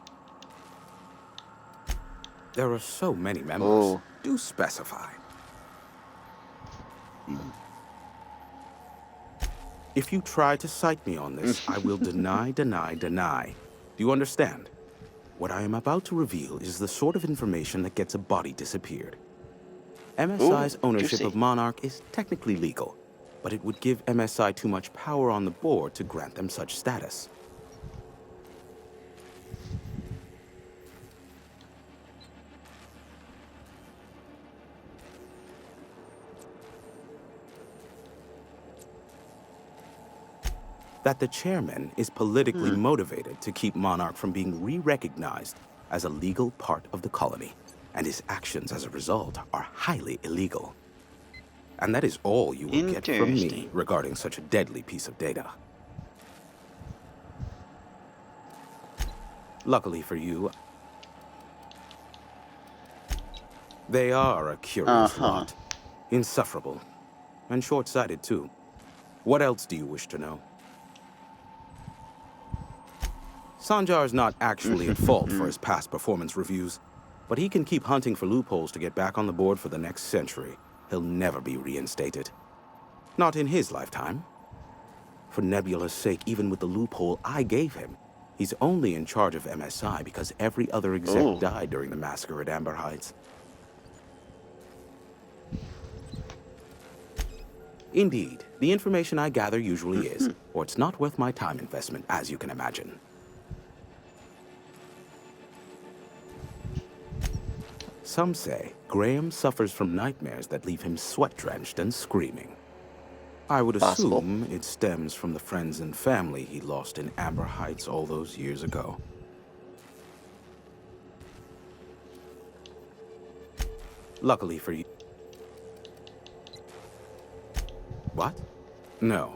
Speaker 15: There are so many members. Do specify. If you try to cite me on this, I will deny. Do you understand? What I am about to reveal is the sort of information that gets a body disappeared. MSI's ownership of Monarch is technically legal, but it would give MSI too much power on the board to grant them such status. That the chairman is politically motivated to keep Monarch from being re-recognized as a legal part of the colony, and his actions as a result are highly illegal. And that is all you will get from me regarding such a deadly piece of data. Luckily for you, they are a curious lot. Insufferable. And short-sighted, too. What else do you wish to know? Sanjar's not actually at fault for his past performance reviews, but he can keep hunting for loopholes to get back on the board for the next century. He'll never be reinstated. Not in his lifetime. For Nebula's sake, even with the loophole I gave him, he's only in charge of MSI because every other exec died during the massacre at Amber Heights. Indeed, the information I gather usually is, or it's not worth my time investment, as you can imagine. Some say Graham suffers from nightmares that leave him sweat-drenched and screaming. I would assume it stems from the friends and family he lost in Amber Heights all those years ago. Luckily for you... What? No.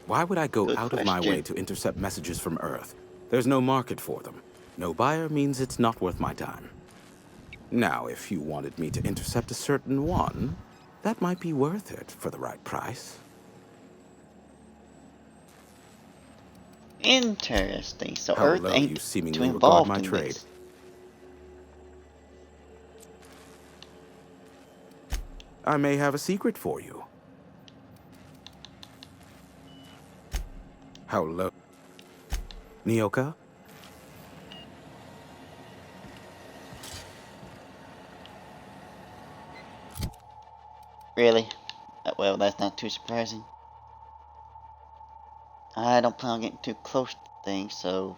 Speaker 15: Why would I go out of my way to intercept messages from Earth? There's no market for them. No buyer means it's not worth my time. Now, if you wanted me to intercept a certain one, that might be worth it for the right price.
Speaker 1: Interesting. So
Speaker 15: How
Speaker 1: Earth
Speaker 15: low
Speaker 1: ain't
Speaker 15: you seemingly
Speaker 1: too
Speaker 15: regard
Speaker 1: involved
Speaker 15: my
Speaker 1: in
Speaker 15: trade.
Speaker 1: this.
Speaker 15: I may have a secret for you. How low? Nyoka?
Speaker 1: Really? Well, that's not too surprising. I don't plan on getting too close to things, so...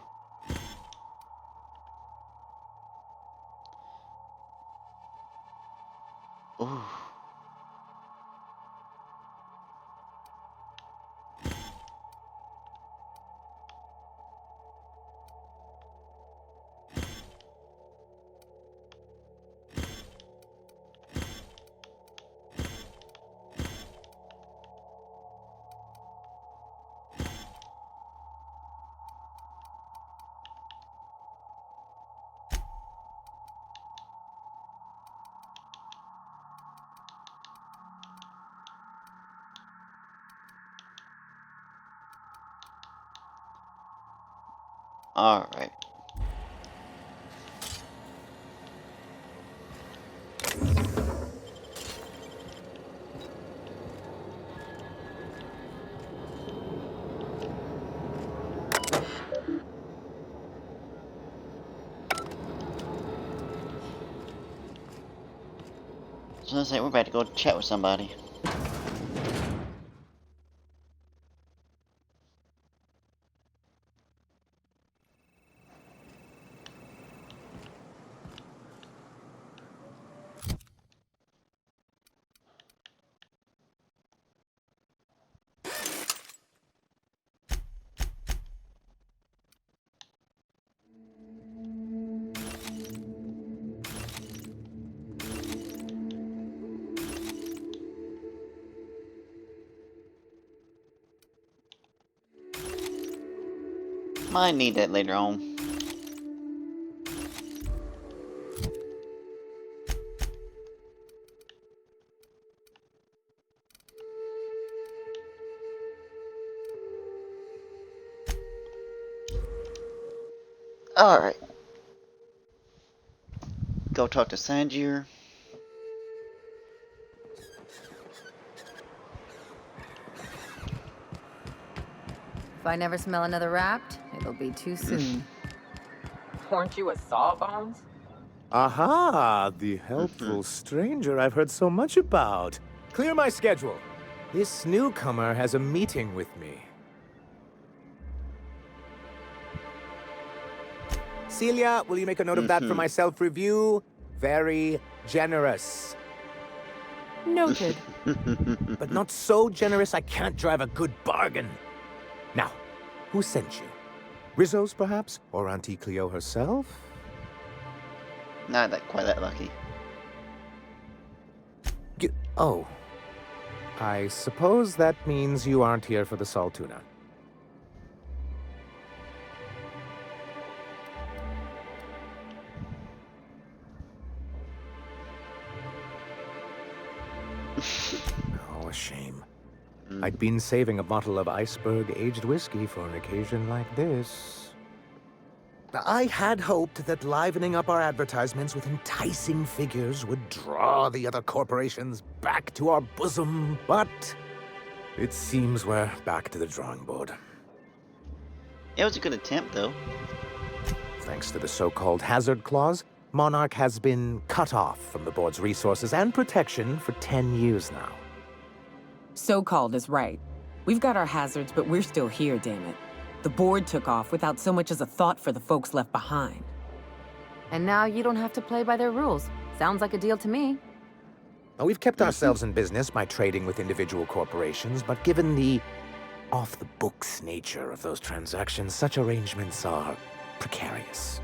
Speaker 1: Ooh. Alright. So let's say we're about to go chat with somebody. Might need that later on. Alright. Go talk to Sanjir.
Speaker 4: If I never smell another Wrapped, it'll be too soon.
Speaker 11: Weren't you a Sawbones?
Speaker 16: Aha, the helpful stranger I've heard so much about. Clear my schedule. This newcomer has a meeting with me. Celia, will you make a note of that for my self-review? Very generous.
Speaker 12: Noted.
Speaker 16: But not so generous I can't drive a good bargain. Now, who sent you? Rizzo's, perhaps? Or Auntie Cleo herself?
Speaker 1: Not that quite that lucky.
Speaker 16: Oh. I suppose that means you aren't here for the Saltuna. Oh, a shame. I'd been saving a bottle of iceberg-aged whiskey for an occasion like this. I had hoped that livening up our advertisements with enticing figures would draw the other corporations back to our bosom, but it seems we're back to the drawing board.
Speaker 1: It was a good attempt, though.
Speaker 16: Thanks to the so-called hazard clause, Monarch has been cut off from the board's resources and protection for 10 years now.
Speaker 11: So-called is right. We've got our hazards, but we're still here, damn it. The board took off without so much as a thought for the folks left behind.
Speaker 4: And now you don't have to play by their rules. Sounds like a deal to me.
Speaker 16: Now, we've kept ourselves in business by trading with individual corporations, but given the off-the-books nature of those transactions, such arrangements are precarious.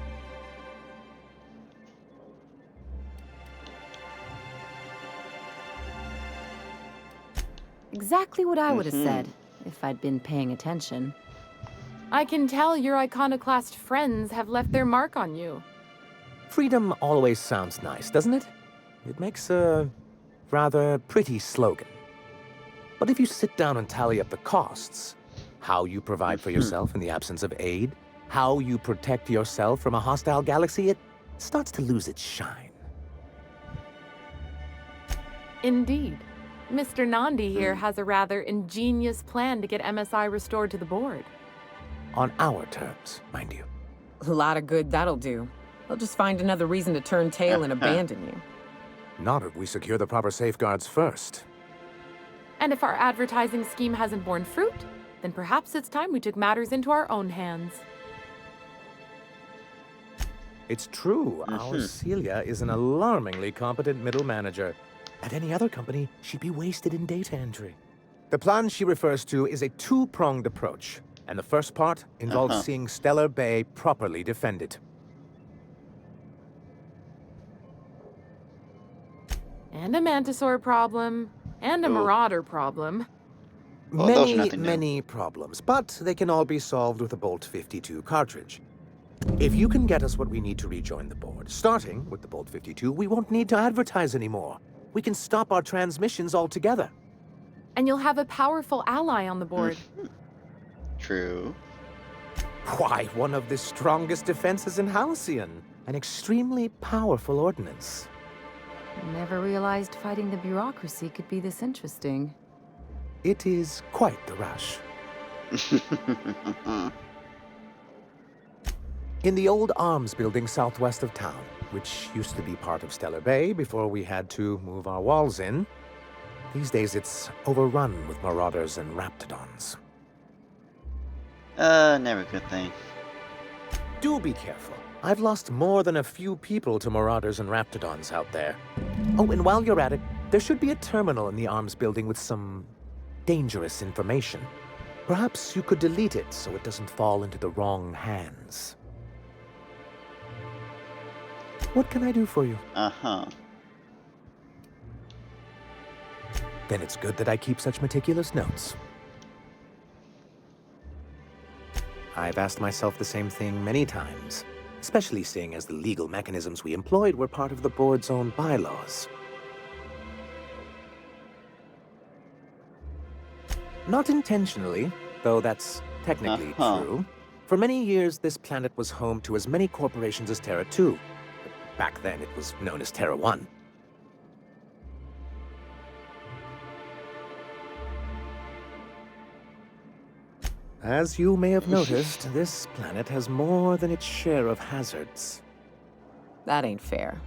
Speaker 4: Exactly what I would have said, if I'd been paying attention.
Speaker 3: I can tell your iconoclast friends have left their mark on you.
Speaker 16: Freedom always sounds nice, doesn't it? It makes a rather pretty slogan. But if you sit down and tally up the costs, how you provide for yourself in the absence of aid, how you protect yourself from a hostile galaxy, it starts to lose its shine.
Speaker 3: Indeed. Mr. Nandi here has a rather ingenious plan to get MSI restored to the board.
Speaker 16: On our terms, mind you.
Speaker 11: A lot of good that'll do. They'll just find another reason to turn tail and abandon you.
Speaker 16: Not if we secure the proper safeguards first.
Speaker 3: And if our advertising scheme hasn't borne fruit, then perhaps it's time we took matters into our own hands.
Speaker 16: It's true, our Celia is an alarmingly competent middle manager. At any other company, she'd be wasted in data entry. The plan she refers to is a two-pronged approach, and the first part involves seeing Stellar Bay properly defended.
Speaker 3: And a Mantisaur problem, and a Marauder problem.
Speaker 16: Many problems, but they can all be solved with a Bolt 52 cartridge. If you can get us what we need to rejoin the board, starting with the Bolt 52, we won't need to advertise anymore. We can stop our transmissions altogether.
Speaker 3: And you'll have a powerful ally on the board.
Speaker 1: True.
Speaker 16: Why, one of the strongest defenses in Halcyon. An extremely powerful ordnance.
Speaker 4: Never realized fighting the bureaucracy could be this interesting.
Speaker 16: It is quite the rush. In the old arms building southwest of town, which used to be part of Stellar Bay before we had to move our walls in, these days it's overrun with marauders and raptidons.
Speaker 1: Never a good thing.
Speaker 16: Do be careful. I've lost more than a few people to marauders and raptidons out there. Oh, and while you're at it, there should be a terminal in the arms building with some dangerous information. Perhaps you could delete it so it doesn't fall into the wrong hands. What can I do for you? Then it's good that I keep such meticulous notes. I've asked myself the same thing many times, especially seeing as the legal mechanisms we employed were part of the board's own bylaws. Not intentionally, though that's technically true. For many years, this planet was home to as many corporations as Terra 2. Back then, it was known as Terra 1. As you may have noticed, this planet has more than its share of hazards.
Speaker 11: That ain't fair.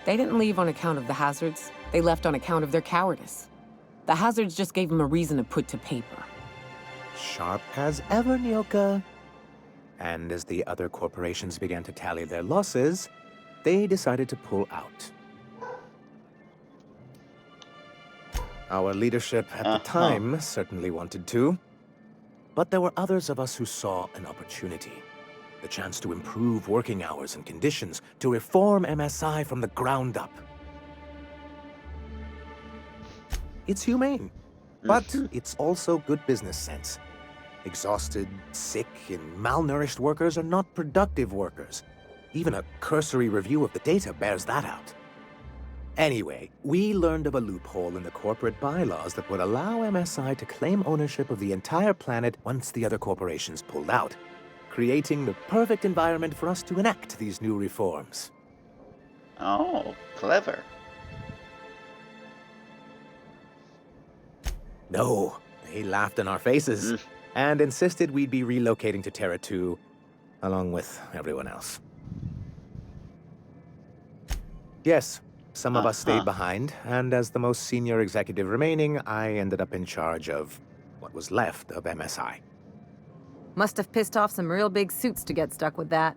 Speaker 11: They didn't leave on account of the hazards. They left on account of their cowardice. The hazards just gave them a reason to put to paper.
Speaker 16: Sharp as ever, Nyoka. And as the other corporations began to tally their losses, they decided to pull out. Our leadership at the time certainly wanted to. But there were others of us who saw an opportunity. The chance to improve working hours and conditions, to reform MSI from the ground up. It's humane, but it's also good business sense. Exhausted, sick, and malnourished workers are not productive workers. Even a cursory review of the data bears that out. Anyway, we learned of a loophole in the corporate bylaws that would allow MSI to claim ownership of the entire planet once the other corporations pulled out, creating the perfect environment for us to enact these new reforms.
Speaker 1: Oh, clever.
Speaker 16: No, they laughed in our faces and insisted we'd be relocating to Terra 2, along with everyone else. Yes, some of us stayed behind, and as the most senior executive remaining, I ended up in charge of what was left of MSI.
Speaker 4: Must have pissed off some real big suits to get stuck with that.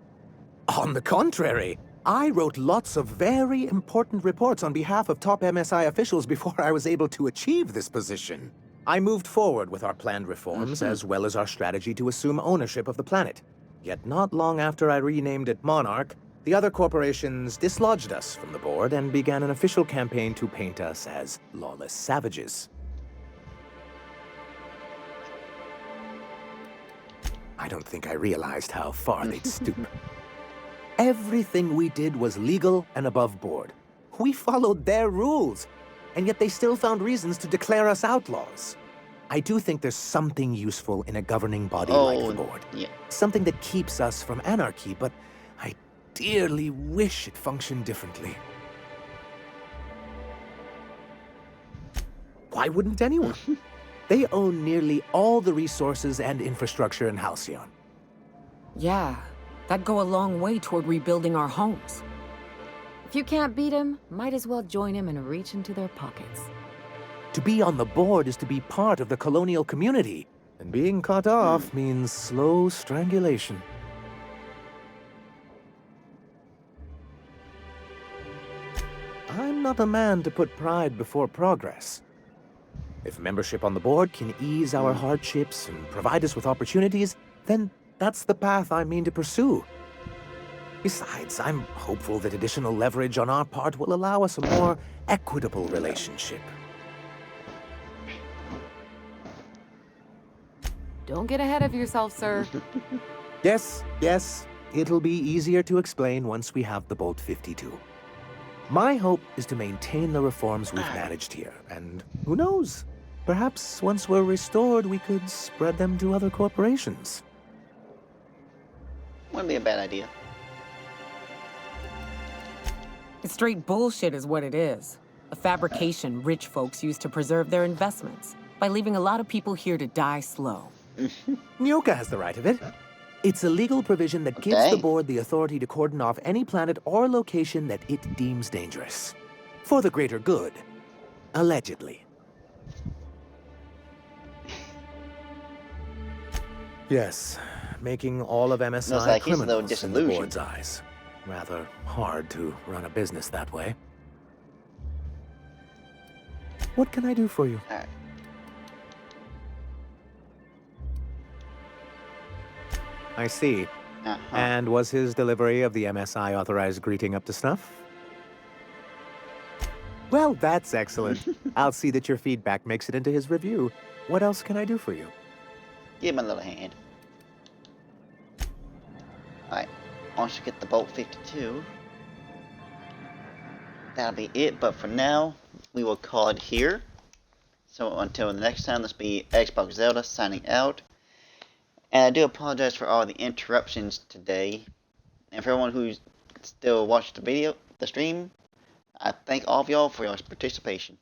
Speaker 16: On the contrary, I wrote lots of very important reports on behalf of top MSI officials before I was able to achieve this position. I moved forward with our planned reforms, as well as our strategy to assume ownership of the planet. Yet not long after I renamed it Monarch, the other corporations dislodged us from the board and began an official campaign to paint us as lawless savages. I don't think I realized how far they'd stoop. Everything we did was legal and above board. We followed their rules, and yet they still found reasons to declare us outlaws. I do think there's something useful in a governing body like the board.
Speaker 1: Yeah.
Speaker 16: Something that keeps us from anarchy, but I dearly wish it functioned differently. Why wouldn't anyone? They own nearly all the resources and infrastructure in Halcyon.
Speaker 11: Yeah, that'd go a long way toward rebuilding our homes.
Speaker 4: If you can't beat him, might as well join him and reach into their pockets.
Speaker 16: To be on the board is to be part of the colonial community, and being cut off means slow strangulation. I'm not a man to put pride before progress. If membership on the board can ease our hardships and provide us with opportunities, then that's the path I mean to pursue. Besides, I'm hopeful that additional leverage on our part will allow us a more equitable relationship.
Speaker 4: Don't get ahead of yourself, sir.
Speaker 16: Yes, it'll be easier to explain once we have the Bolt 52. My hope is to maintain the reforms we've managed here, and who knows? Perhaps once we're restored, we could spread them to other corporations.
Speaker 1: Wouldn't be a bad idea.
Speaker 11: It's straight bullshit is what it is. A fabrication rich folks use to preserve their investments by leaving a lot of people here to die slow.
Speaker 16: Nyoka has the right of it. It's a legal provision that gives the board the authority to cordon off any planet or location that it deems dangerous. For the greater good. Allegedly. Yes, making all of MSI criminals in the board's eyes. Rather hard to run a business that way. What can I do for you? I see. And was his delivery of the MSI authorized greeting up to snuff? Well, that's excellent. I'll see that your feedback makes it into his review. What else can I do for you?
Speaker 1: Give him a little hand. Alright, once you get the Bolt 52, that'll be it. But for now, we will call it here. So until the next time, this will be Xbox Zelda signing out. And I do apologize for all the interruptions today. And for everyone who's still watched the stream, I thank all of y'all for your participation.